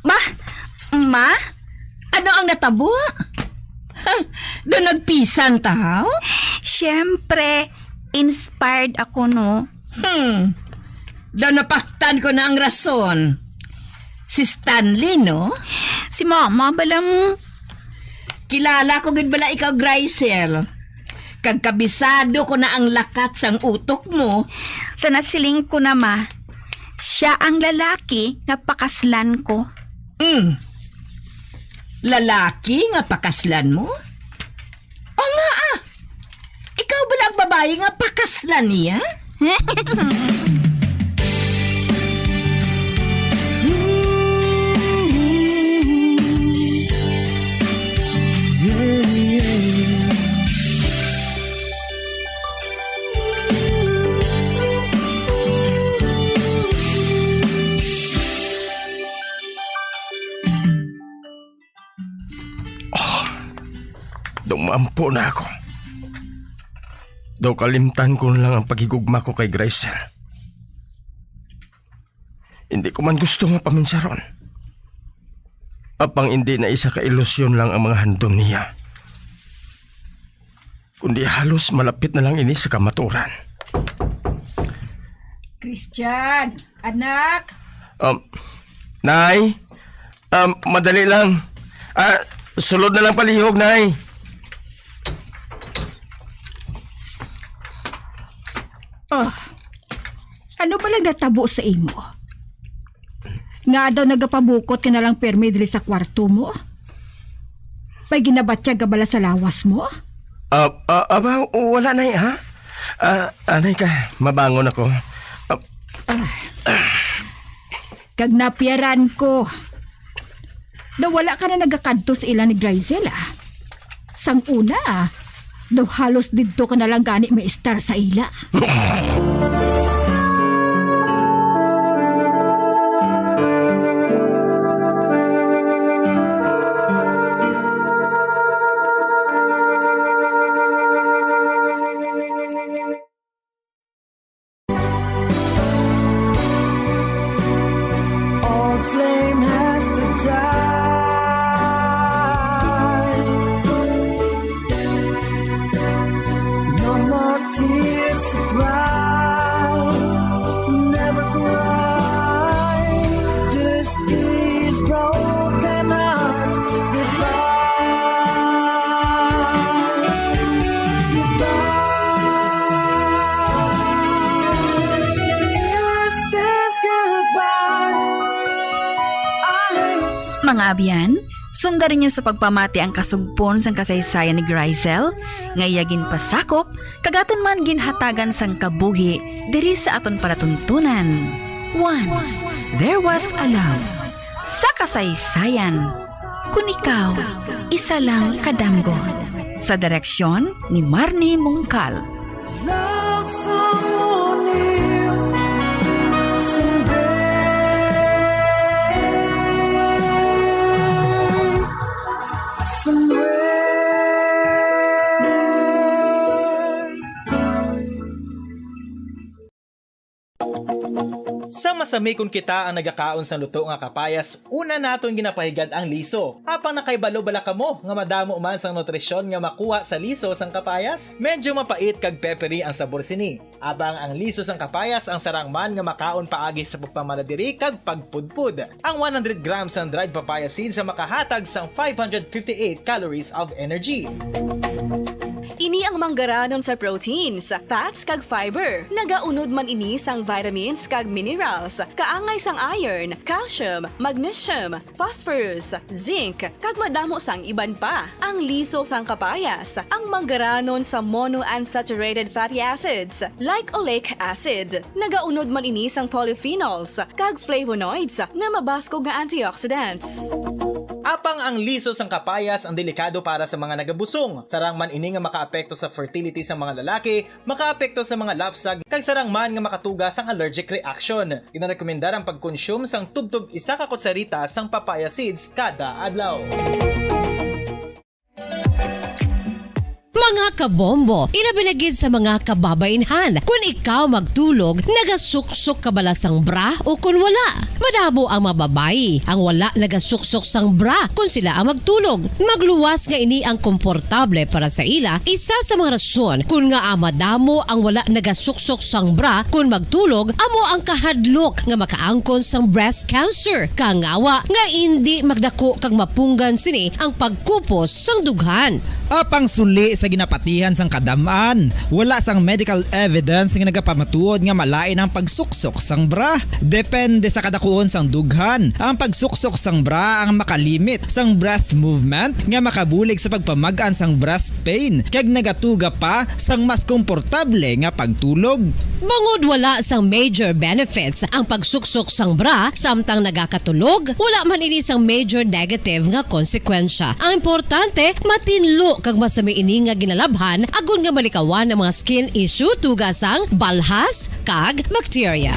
Ma?
Ano ang natabo? Doon nagpisan tao?
Siyempre, inspired ako, no?
Doon napaktan ko na ang rason. Si Stanley, no?
Si Mama, balang...
Kilala ko gid bala ikaw, Grisel. Kagkabisado ko na ang lakat sang utok mo.
Sa nasiling ko na, Ma. Siya ang lalaki nga pakaslan ko.
Lalaki nga pakaslan mo? O nga Ikaw bala ang babae nga pakaslan niya?
Dumampo na ako. Daw kalimtan ko lang ang paghigugma ko kay Grisel. Hindi ko man gusto nga paminsaron. Apang hindi na isa ka ilusyon lang ang mga handom niya. Kundi halos malapit na lang ini sa kamaturan.
Christian, anak!
Nay, madali lang. Sulod na lang palihog, Nay.
Ano ba lang natabo sa imo? Nga daw nagapabukot ka na lang permi dili sa kwarto mo? May ginabatsyag ka bala sa lawas mo?
Wala, Nay, ha? Nay ka, mabangon ako.
Kag napiyaran ko. Daw wala ka na nagakadto sa ilan ni Grisel, Sang una, daw halos dito ka na lang gani may star sa ila.
Old flame has to die. No more tears to cry. Never cry. Just these broken hearts. Goodbye. Goodbye. Is this goodbye?
Mga abyan, sundarin niyo sa pagpamati ang kasugpon sang kasaysayan ni Grisel, ngayagin pasakop, kagaton man ginhatagan sang kabuhi, diri sa aton palatuntunan. Once, there was a love. Sa kasaysayan, kung ikaw, isa lang kadamgo. Sa direksyon ni Marnie Mongcal.
Love someone new someday. Somewhere.
Sa masami kung kita ang nagakaon sa luto nga kapayas, una naton ginapahigad ang liso. Apang nakaibalo bala kamo nga madamo man sang nutrisyon nga makuha sa liso sang kapayas. Medyo mapait kag peppery ang sabor sini. Abang ang liso sang kapayas ang sarang man nga makaon paagi sa pagpamaladiri kag pagpudpud. Ang 100 grams ng dried papaya seeds sa makahatag sang 558 calories of energy.
Ini ang manggaranon sa proteins, fats kag fiber. Nagaunod man ini sang vitamins kag minerals, kaangay sang iron, calcium, magnesium, phosphorus, zinc, kag madamo sang iban pa. Ang liso sang kapayas, ang manggaranon sa monounsaturated fatty acids like oleic acid. Nagaunod man ini sang polyphenols kag flavonoids nga mabaskog nga antioxidants.
Apang ang liso sang kapayas ang delikado para sa mga nagabusong. Sarang man ini nga makaapekto sa fertility sa mga lalaki, makaapekto sa mga lapsag, kag sarang man nga makatuga sang allergic reaction. Ginarekomendar ang pagkonsume sang tubtog 1 ka kutsarita sang papaya seeds kada adlaw.
Mga kabombo, ilabilagid sa mga kababainhan. Kung ikaw magtulog, nagasuksok ka bala sang bra o kung wala. Madamo ang mababayi ang wala nagasuksok sang bra kung sila ang magtulog. Magluwas nga ini ang komportable para sa ila. Isa sa mga rason kung nga madamo ang wala nagasuksok sang bra kung magtulog, amo ang kahadlok nga makaangkon sang breast cancer. Kangawa nga hindi magdako kag mapunggan sini ang pagkupos sang dughan.
Apang suli sa ginapatihan sang kadamaan, wala sang medical evidence nga nagapamatuod nga malain ang pagsuksok sang bra. Depende sa kadakuon sang dughan. Ang pagsuksok sang bra ang makalimit sang breast movement nga makabulig sa pagpamagaan sang breast pain kag nagatuga pa sang mas komportable nga pagtulog.
Bangod wala sang major benefits ang pagsuksok sang bra samtang nagakatulog, wala man ini sang major negative nga konsekwensya. Ang importante, matinlo kag masami ini nga ginalabhan agon nga malikawan ang mga skin issue tugasang balhas kag bacteria.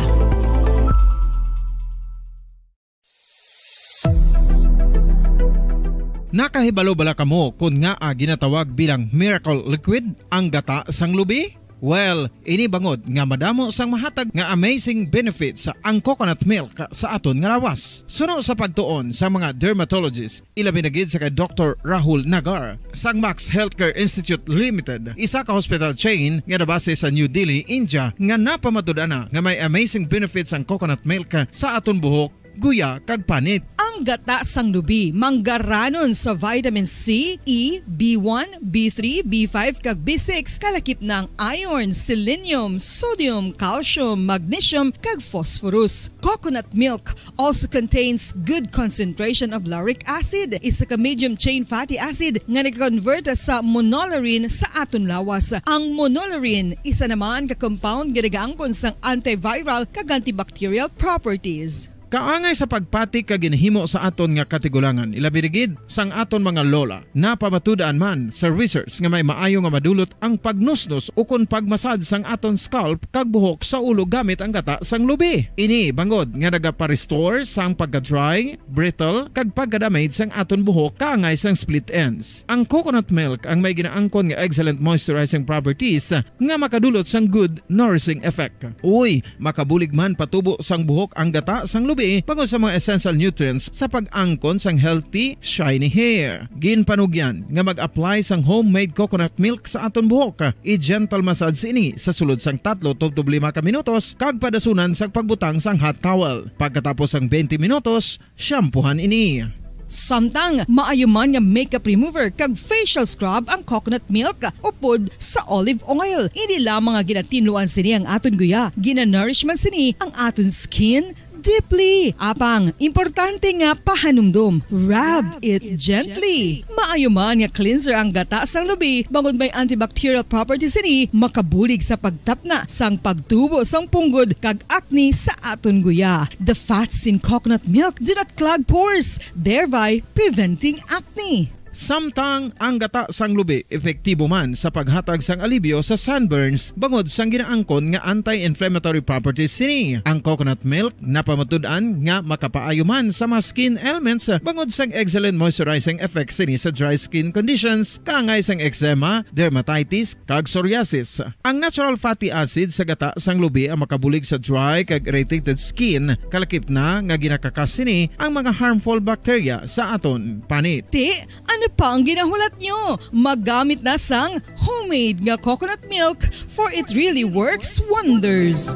Nakahibalo bala kamo kung nga ginatawag bilang miracle liquid ang gata sang lubi? Well, ini bangod nga madamo sang mahatag nga amazing benefits sa ang coconut milk sa aton nga lawas. Suno sa pagtuon sa mga dermatologist, ilabi na gid sa kay Dr. Rahul Nagar sang Max Healthcare Institute Limited, isa ka hospital chain nga nabase sa New Delhi, India, nga napamatud-ana nga may amazing benefits ang coconut milk sa aton buhok, guya kag panit.
Ang gata sang lubi manggaranon sa vitamin C, E, B1, B3, B5 kag B6 kalakip ng iron, selenium, sodium, calcium, magnesium kag phosphorus. Coconut milk also contains good concentration of lauric acid, isa ka medium chain fatty acid nga nag-convert sa monolaurin sa aton lawas. Ang monolaurin isa naman ka compound nga nagaangkon sang antiviral kag antibacterial properties.
Kaangay sa pagpatik kag ginhimo sa aton nga katigulangan, ilabirigid sang aton mga lola na pamatudaan man sa research nga may maayo nga madulot ang pagnusnos o kun pagmasad sang aton scalp kag buhok sa ulo gamit ang gata sang lubi. Ini bangod nga nagapa-restore sang pagka-dry, brittle kag pagka-damage sang aton buhok kaangay sang split ends. Ang coconut milk ang may ginaangkon nga excellent moisturizing properties nga makadulot sang good nourishing effect. Uy, makabulig man patubo sang buhok ang gata sang lubi pagod sa mga essential nutrients sa pag-angkon sang healthy, shiny hair. Ginpanugyan nga mag-apply sang homemade coconut milk sa aton buhok. I-gentle massage ini sa sulod sang 3 to 5 ka minutos kag padasunan sa pagbutang sang hot towel. Pagkatapos sang 20 minutos, shampoohan ini.
Samtang maayuman nga makeup remover kag facial scrub ang coconut milk upod sa olive oil. Hindi lamang nga ginatinluan sini ang aton guya, ginanourishman sini ang aton skin deeply. Apang, importante nga pahanumdum. Rub it gently. Maayuman nga cleanser ang gata sang lubi, bangod may antibacterial properties ini, makabulig sa pagtapna sang pagtubo sang punggod kag acne sa aton guya. The fats in coconut milk do not clog pores, thereby preventing acne.
Samtang ang gata sang lubi epektibo man sa paghatag sang alibyo sa sunburns bangod sang ginaangkon nga anti-inflammatory properties sini. Ang coconut milk napamatud-an nga makapaayo man sa mga skin ailments bangod sang excellent moisturizing effects sini sa dry skin conditions kaangay sang eczema, dermatitis kag psoriasis. Ang natural fatty acid sa gata sang lubi ang makabulig sa dry kag irritated skin, kalakip na nga ginakakas sini ang mga harmful bacteria sa aton panit.
Ano pa ang ginahulat nyo? Maggamit na sang homemade nga coconut milk for it really works wonders.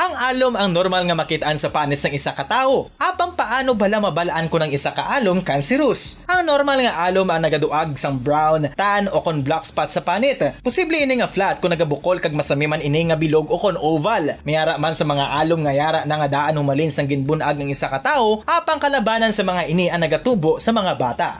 Ang alom ang normal nga makitaan sa panit sang isa ka tawo. Apang paano bala mabalaan ko ng isa ka alom cancerous? Ang normal nga alom ang nagaduag sang brown, tan o kon black spot sa panit. Posible ini nga flat kung nagabukol kag masami man ini nga bilog o kon oval. Mayara man sa mga alom nga yara na nga daan humalin sang ginbunag ng isa ka tawo, apang kalabanan sa mga ini ang nagatubo sa mga bata.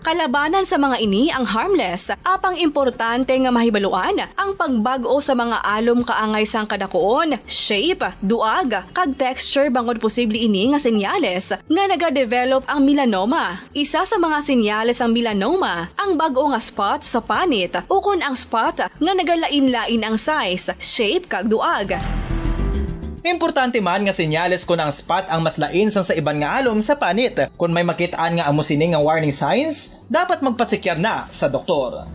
Kalabanan sa mga ini ang harmless, apang importante nga mahibaluan ang pagbago sa mga alom kaangay sang kadakuon, shape, duag, kag texture bangod posible ini nga senyales nga nagadevelop ang melanoma. Isa sa mga senyales ang melanoma, ang bag-o nga spot sa panit o kun ang spot nga nagalain-lain ang size, shape kag duag.
Importante man nga senyales kung ang spot ang mas lain sang sa iban nga alom sa panit. Kung may makitaan nga amo sini nga warning signs, dapat magpasikyar na sa doktor.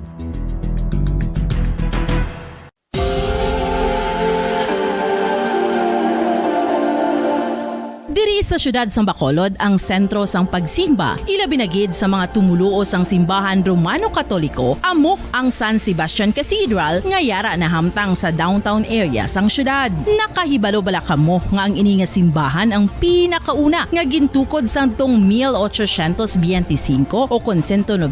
Diri sa syudad sang Bacolod ang sentro sang pagsimba, ilabi na gid sa mga tumuluo sang simbahan Romano-Katoliko, amok ang San Sebastian Cathedral nga yara na hamtang sa downtown area sang syudad. Nakahibalo bala kamo nga ang ini nga simbahan ang pinakauna nga gintukod sang tong 1825 o kon 197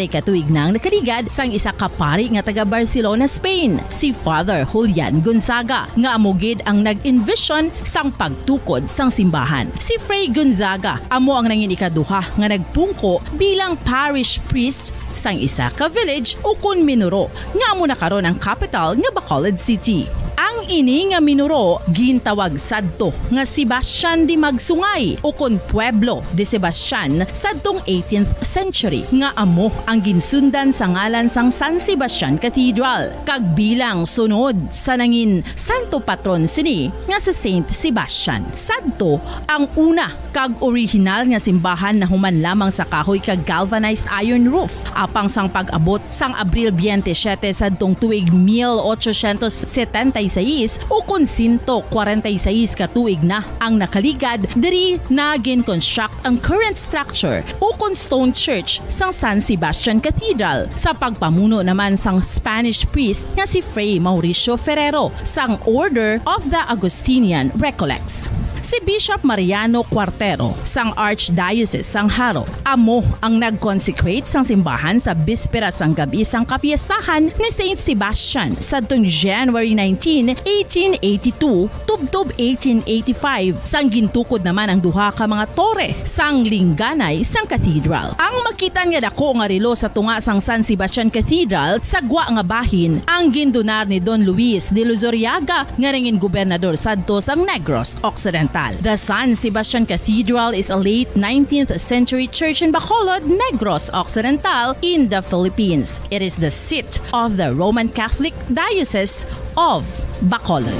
katuig nang nakaligad sang isa ka pari nga taga Barcelona, Spain, si Father Julian Gonzaga, nga amo gid ang nag-envision sang pagtukod sang simbahan. Si Fray Gonzaga amo ang nangin ikaduha nga nagpungko bilang parish priest sang isa ka village o kun Minuro nga amo na karon ang capital nga Bacolod City. Ang ini nga Minuro gintawag sadto nga Sebastian de Magsungay o kon Pueblo de Sebastian sadtong 18th century nga amo ang ginsundan sa ngalan sang San Sebastian Cathedral kag bilang sunod sa nangin santo patron sini nga si Saint Sebastian. Sadto ang una kag original nga simbahan na human lamang sa kahoy kag galvanized iron roof apang sang pag-abot sang Abril 27 sadtong tuig 1876 o kun 146 katuig na ang nakaligad diri na gin-construct ang current structure o kun stone church sang San Sebastian Cathedral sa pagpamuno naman sang Spanish priest nga si Fray Mauricio Ferrero sang Order of the Augustinian Recollects. Si Bishop Mariano Cuartero sang Archdiocese sang Haro amo ang nag-consecrate sang simbahan sa bispera sang gabi sang kapiestahan ni Saint Sebastian sadtong January 19, 1882 tubtob 1885 sang gintukod naman ang duha ka mga tore sang lingganay sang cathedral. Ang makitan nga dako nga relo sa tunga sang San Sebastian Cathedral sa gwa nga bahin ang gindonar ni Don Luis de Luzuriaga nga ringin gobernador sadto sang Negros Occidental. The San Sebastian Cathedral is a late 19th century church in Bacolod, Negros Occidental in the Philippines. It is the seat of the Roman Catholic Diocese of Bacolod.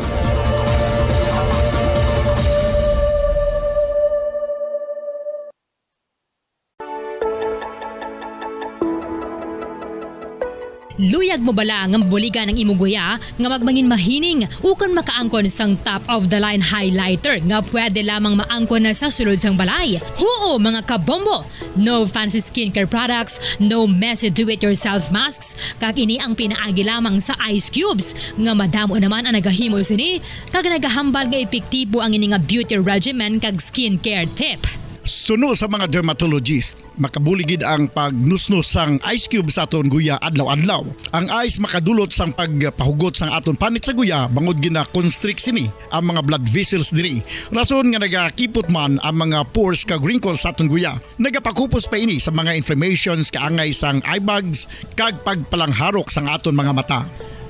Luyag mo bala nga buligan ng imuguya nga magmangin mahining ukon makaangkon sang top of the line highlighter nga pwede lamang maangkon na sa sulod sang balay. Huo mga kabombo! No fancy skincare products, no messy do-it-yourself masks, kag ini ang pinaagi lamang sa ice cubes nga madamo naman ang nagahimo sini kag nagahambal nga epektibo ang ini nga beauty regimen kag skincare tip.
Suno sa mga dermatologist, makabuligid ang pagnusnos sang ice cube sa aton guya adlaw-adlaw. Ang ice makadulot sang pagpahugot sang aton panit sa guya bangod gina-constrict sini ang mga blood vessels diri. Rason nga nagakipot man ang mga pores kag wrinkles sa aton guya. Nagapakupos pa ini sa mga inflammations kaangay sang eye bags kag pagpalangharok sang aton mga mata.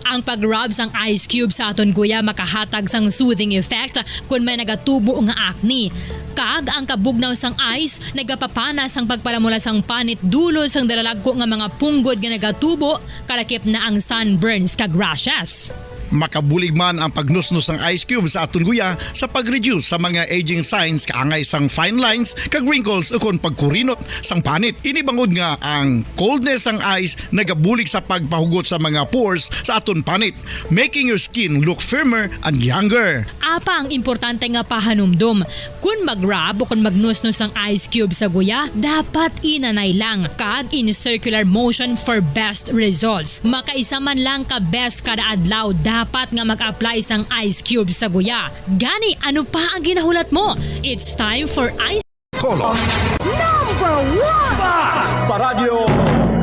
Ang pag-rub sang ice cube sa aton guya makahatag sang soothing effect kung may nagatubo nga acne. Kag ang kabugnaw sang ice nagapapana sang pagpalamula sang panit dulo sang dalalagko nga mga punggod nga nagatubo kalakip na ang sunburns kag rashes.
Makabulig man ang pagnusnos ng ice cube sa aton guya sa pag-reduce sa mga aging signs kaangay sang fine lines kag wrinkles ukon pagkurinot sang panit. Ini bangod nga ang coldness sang ice nagabulig sa pagpahugot sa mga pores sa aton panit, making your skin look firmer and younger.
Apa ang importante nga pahanumdum, kung mag-rub o kung magnusnos ang ice cube sa guya, dapat inanay lang kag in circular motion for best results. Makaisa man lang ka best kada adlaw dapat nga mag-apply sang ice cube sa guya. Gani, ano pa ang ginahulat mo? It's time for ice
Color.
Number 1!
Paradyo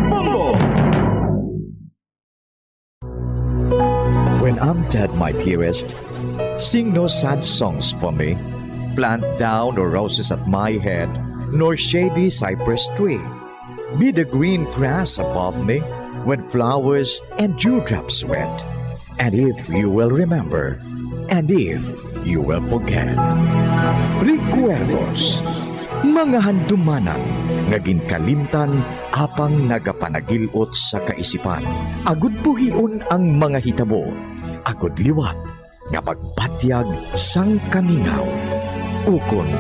Bombo!
When I'm dead, my dearest, sing no sad songs for me. Plant down no roses at my head, nor shady cypress tree. Be the green grass above me when flowers and dewdrops wet. And if you will remember, and if you will forget. Recuerdos, mga handumanan, ngaging kalimtan, apang nagapanagilot sa kaisipan. Agud buhion ang mga hitabo, agud liwat, nga pagpatyag sang kamingaw. Ukon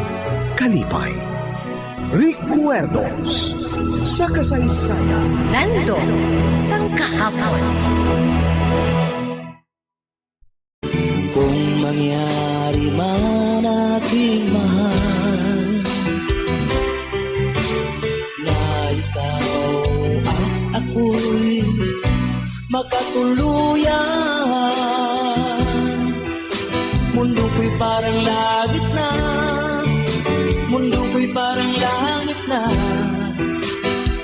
kalipay. Recuerdos sa kasaysayan.
Nando sang kahapon.
Kung mangyari man aking mahal na ikaw at ako'y magkatuluyan, mundo ko'y parang langit na, mundo ko'y parang langit na,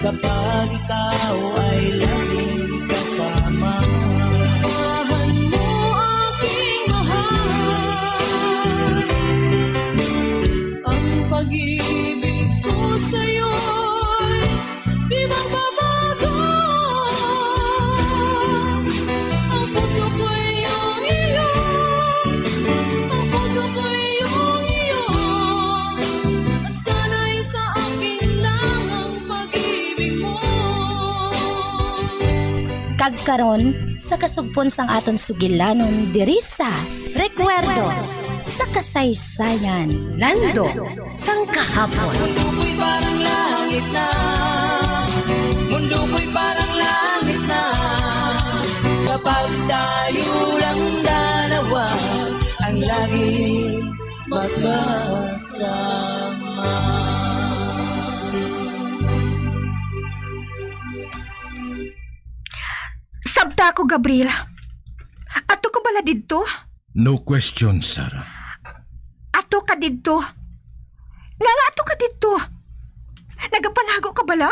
kapag ikaw ay laging kasama.
Asahan mo aking mahal, ang pag-ibig ko sa'yo'y di magbabago. Ang puso ko'y iyong iyo, ang puso ko'y iyong iyo, at sana'y sa akin lang ang pag-ibig mo.
Kagkaron sa kasugpon sang aton sugilanon diri sa Recuerdos sa kasaysayan. Nando sang kahapon.
Mundo ko'y parang langit na, mundo ko'y parang langit na, kapag tayo lang dalawa ang laging magkasama.
Sabta ko, Gabriel. Ato ko bala didto?
No question, Sarah.
Ato ka didto? Nga ato ka didto? Nagapanago ka bala?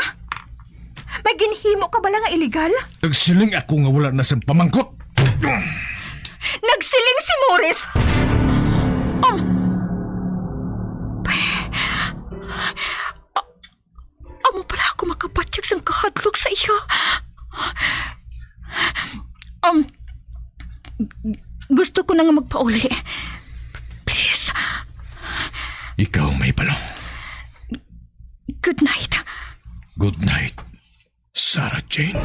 May ginhimo ka bala nga illegal?
Nagsiling ako nga wala na sa pamangkot.
Nagsiling si Morris! Amo pala ako makapatyag sang kahadlok sa iyo. Gusto ko na nga magpauli. Please.
Ikaw may balong.
Good night.
Good night, Sarah Jane.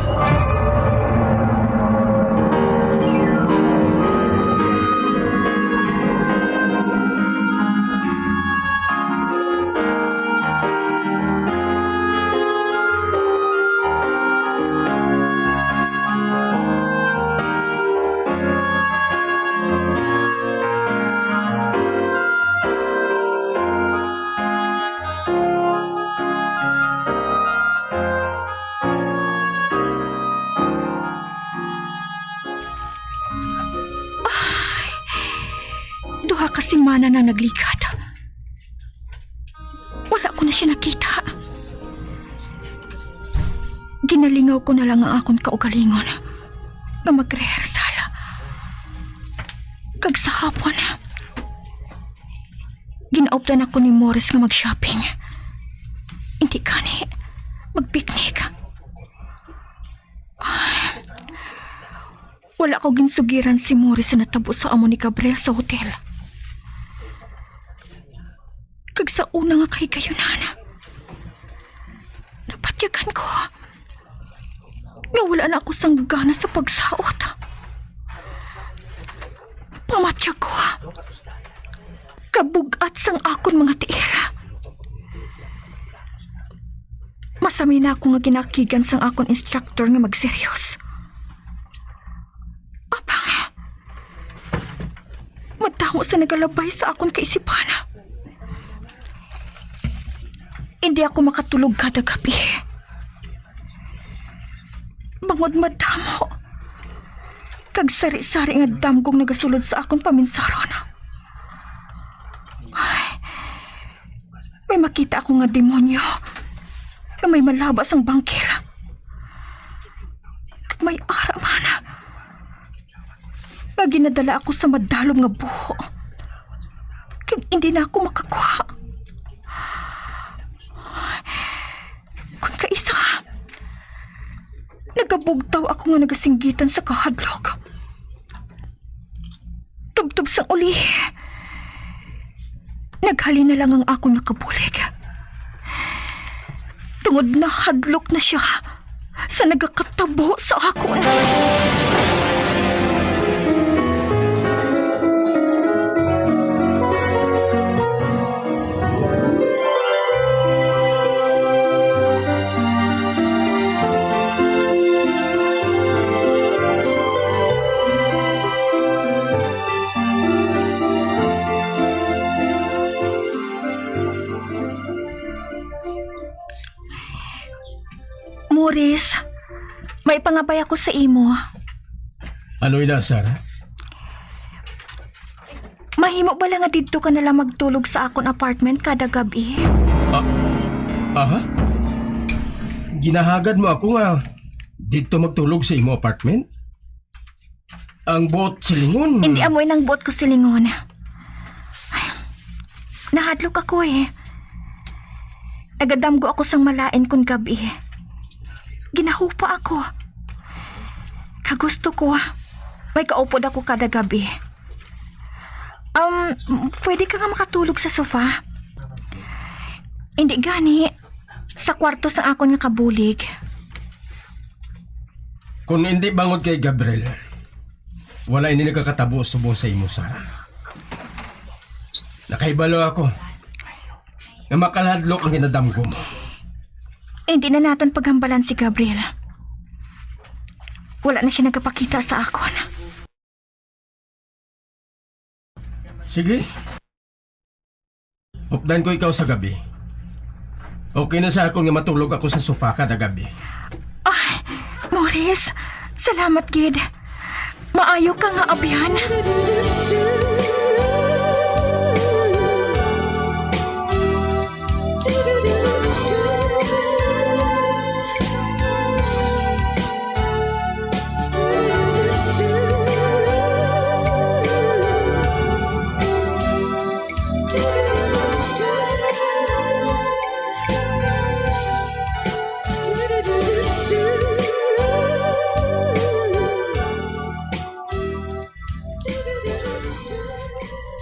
Duha ka simana na naglikad. Wala ko na siya nakita. Ginalingaw ko na lang ang akong kaugalingon nga magrehersal. Kag sa hapon, ginaoptan ako ni Morris nga mag-shopping. Hindi kani mag-picnic. Wala ko ginsugiran si Morris na natabo sa amo ni Gabriel sa hotel. Kag sa una nga kay kayunan, napatyagan ko nga wala na ako sanggana sa pagsaot. Pamatya ko kabugat sang akon mga tiira. Masami na ako nga ginakigan sang akon instructor nga magseryos. Matamo sa nagalabay sa akong kaisipan. Hindi ako makatulog kada gabi. Bangod madamo. Kag sari-sari nga damgong nagasulod sa akong paminsaron. Ay, may makita ako nga demonyo na may malabas ang bangkil. Kag may aramana. Nga ginadala ako sa madalom nga buho. Kag hindi na ako makakuha. Kung kaisa, nagabugtaw ako nga nagasinggitan sa kahadlok. Tubtob sang uli. Naghali na lang ang ako nakabulig. Tungod na hadlok na siya sa nagakatabo sa ako. Morris, may pangabay ako sa imo.
Ano inasar?
Mahimo ba lang nga dito ka nalang magtulog sa akon apartment kada gabi?
Aha? Ginahagad mo ako nga dito magtulog sa imo apartment? Ang bot silingon.
Hindi amoy ng bot ko silingon. Ay, nahadlok ako eh. Nagadamgo ako sang malain kung gabi. Ginahupa ako. Kagusto ko, may kaupod ako kada gabi. Pwede ka nga makatulog sa sofa? Hindi gani. Sa kwarto sa akon nga kabulig.
Kung hindi bangod kay Gabriel, wala ini nagkakatabo subong sa imo, Sarah. Nakaibalo ako na makalhadlok ang ginadamgo mo.
Hindi na natin paghambalan si Gabriel. Wala na siya nagpakita sa akon.
Sige. Updan ko ikaw sa gabi. Okay na sa akong nga matulog ako sa sofa kada gabi.
Ay, Morris, salamat gid. Maayo ka nga abihan.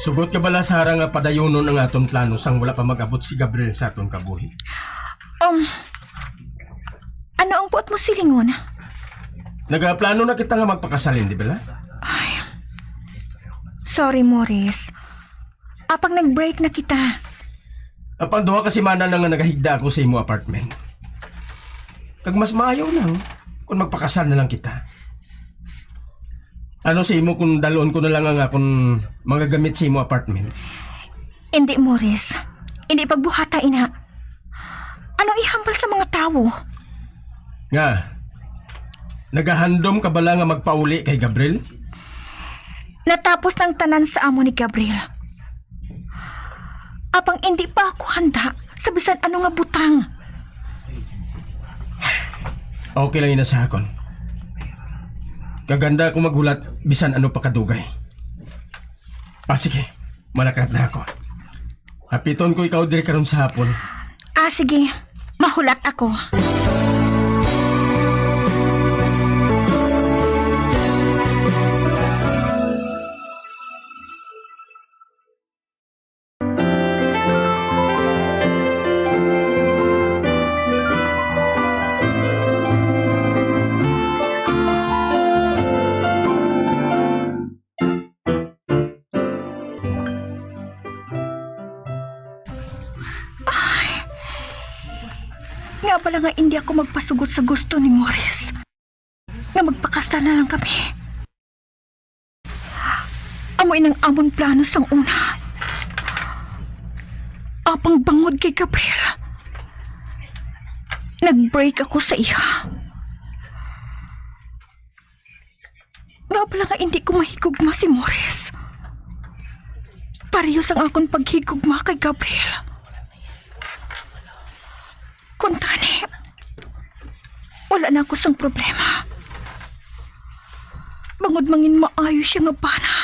Sugot ka bala, Sarah, nga padayunon ang aton plano sang wala pa mag-abot si Gabriel sa aton kabuhi?
Ano ang buot mo silingon?
Nagaplano na kita nga magpakasalin, di bala?
Sorry, Morris. Apang nag-break na kita.
Apang duha kasi mana na nga nagahigda ako sa imo apartment. Kag mas maayaw lang kung magpakasal na lang kita. Ano sa imo kung dalon ko na lang nga kung mga gamit sa imo apartment?
Hindi, Morris. Hindi pagbuhata, ina. Anong ihambal sa mga tao?
Nga, nagahandom ka bala nga magpauli kay Gabriel?
Natapos ng tanan sa amo ni Gabriel. Apang hindi pa ako handa sa bisan ano nga butang.
Okay lang yun sa akon. Kaganda akong maghulat bisan ano pa kadugay. Sige, malakat na ako. Hapiton ko ikaw diri karon sa hapon.
Sige. Mahulat ako. Nga pala nga hindi ako magpasugot sa gusto ni Morris. Nga magpakasal na lang kami. Amoy ng amon plano sang una. Apang bangod kay Gabriel. Nag-break ako sa iha. Nga pala nga hindi ko mahigugma si Morris. Parehas ang akong paghigugma kay Gabriel. Kung tani, wala na ako sang problema. Bangod mangin maayo siya nga bana.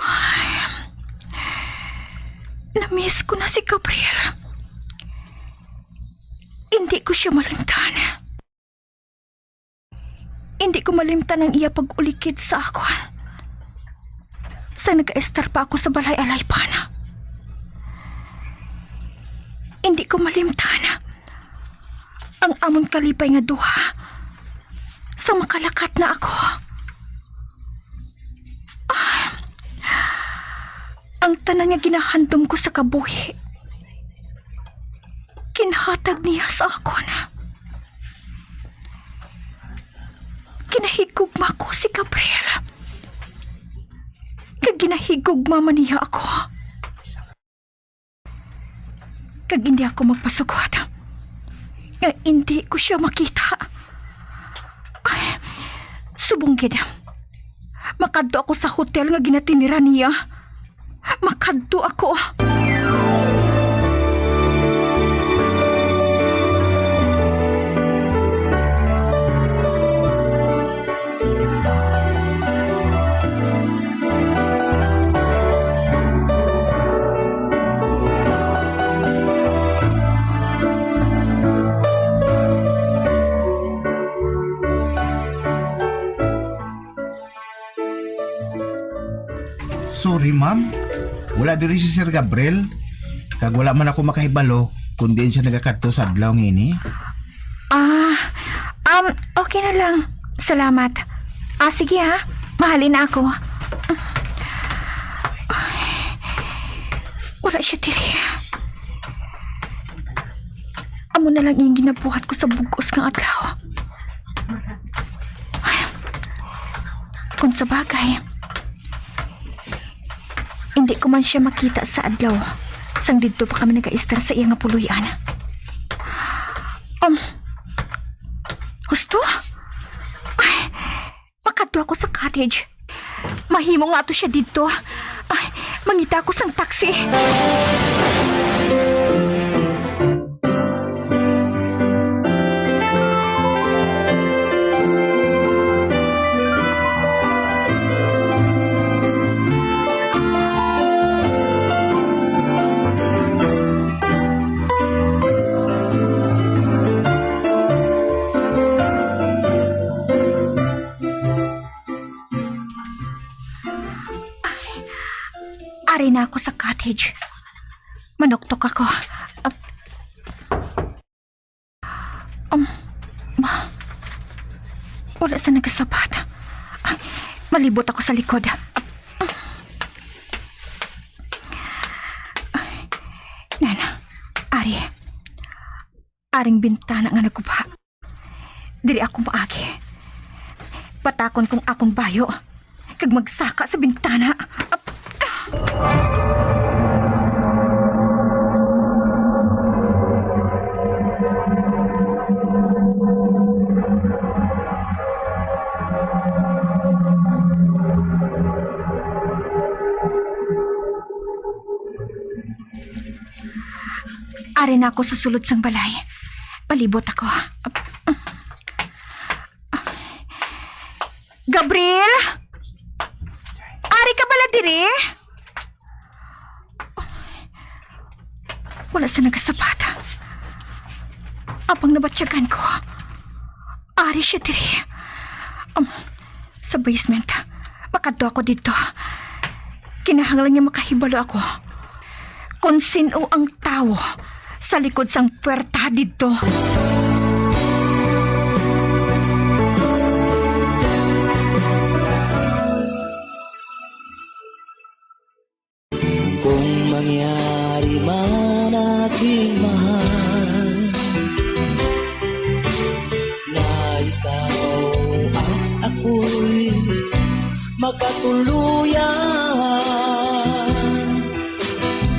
Ay, na-miss ko na si Gabriel. Hindi ko siya malimtan. Hindi ko malimtan ang iya pag-ulikid sa akon. Sa nag-estar pa ako sa balay alaypana. Hindi ko malimtan ang amon kalipay nga duha sa makalakat na ako. Ang tanan nga ginahandom ko sa kabuhi, kinhatag niya sa akon. Kinahigugma ko si Gabriel. Kag ginahigugma man niya ako. Kag hindi ako magpasugot nga hindi ko siya makita. Ay, subunggid. Makadto ako sa hotel nga ginatinira niya. Makadto ako.
Sorry, ma'am. Wala diri si Sir Gabriel. Kag wala man ako makahibalo kung diin siya nagakadto sa adlaw ngini.
Okay na lang. Salamat. Sige ha. Mahalin na ako. Wala siya diri. Amo na lang yung ginabuhat ko sa bugos ng adlaw. Kung sa bagay, hindi ko man siya makita sa adlaw. Sang dito pa kami nag-aistar sa iya nga puluyan. Husto? Ay, makadto ako sa cottage. Mahimo nga to siya dito. Ay, mangita ako sang taxi. Ari na ako sa cottage. Manuktok ako. Wala sa nagasapat. Malibot ako sa likod. Nana, Ari. Aring bintana nga nagkuba. Diri ako maagi. Patakon kong akong bayo. Kag magsaka sa bintana. Ari na ako sa sulod sang balay. Palibot ako. Gabriel? Ari ka bala diri? Wala sa nagasapata. Apang nabatsyagan ko. Ari siya diri. Sa basement. Makadto ako dito. Kinahanglan niya makahibalo ako. Kung sino ang tao sa likod sang puwerta dito.
Kung mangyari man aking mahal na ikaw at ako'y magkatuluyan,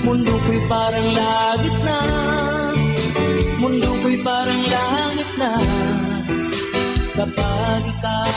mundo ko'y parang langit na, mundo ko'y parang langit na, kapag ikaw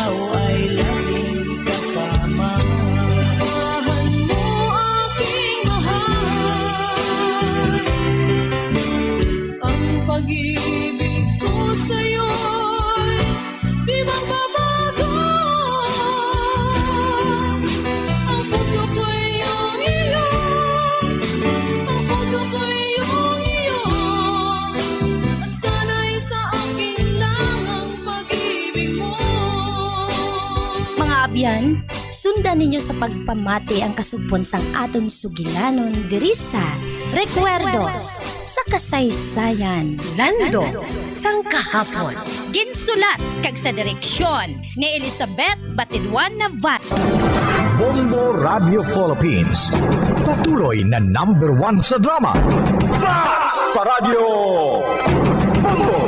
Kabayan, sundan ninyo sa pagpamati ang kasugpon sang aton sugilanon diri sa Recuerdos sa kasaysayan lando sang kahapon. Ginsulat kag sa direksyon ni Elizabeth Batiduan Navarro.
Bongo Radio Philippines. Patuloy na #1 sa drama. Basta Radio! Bongo!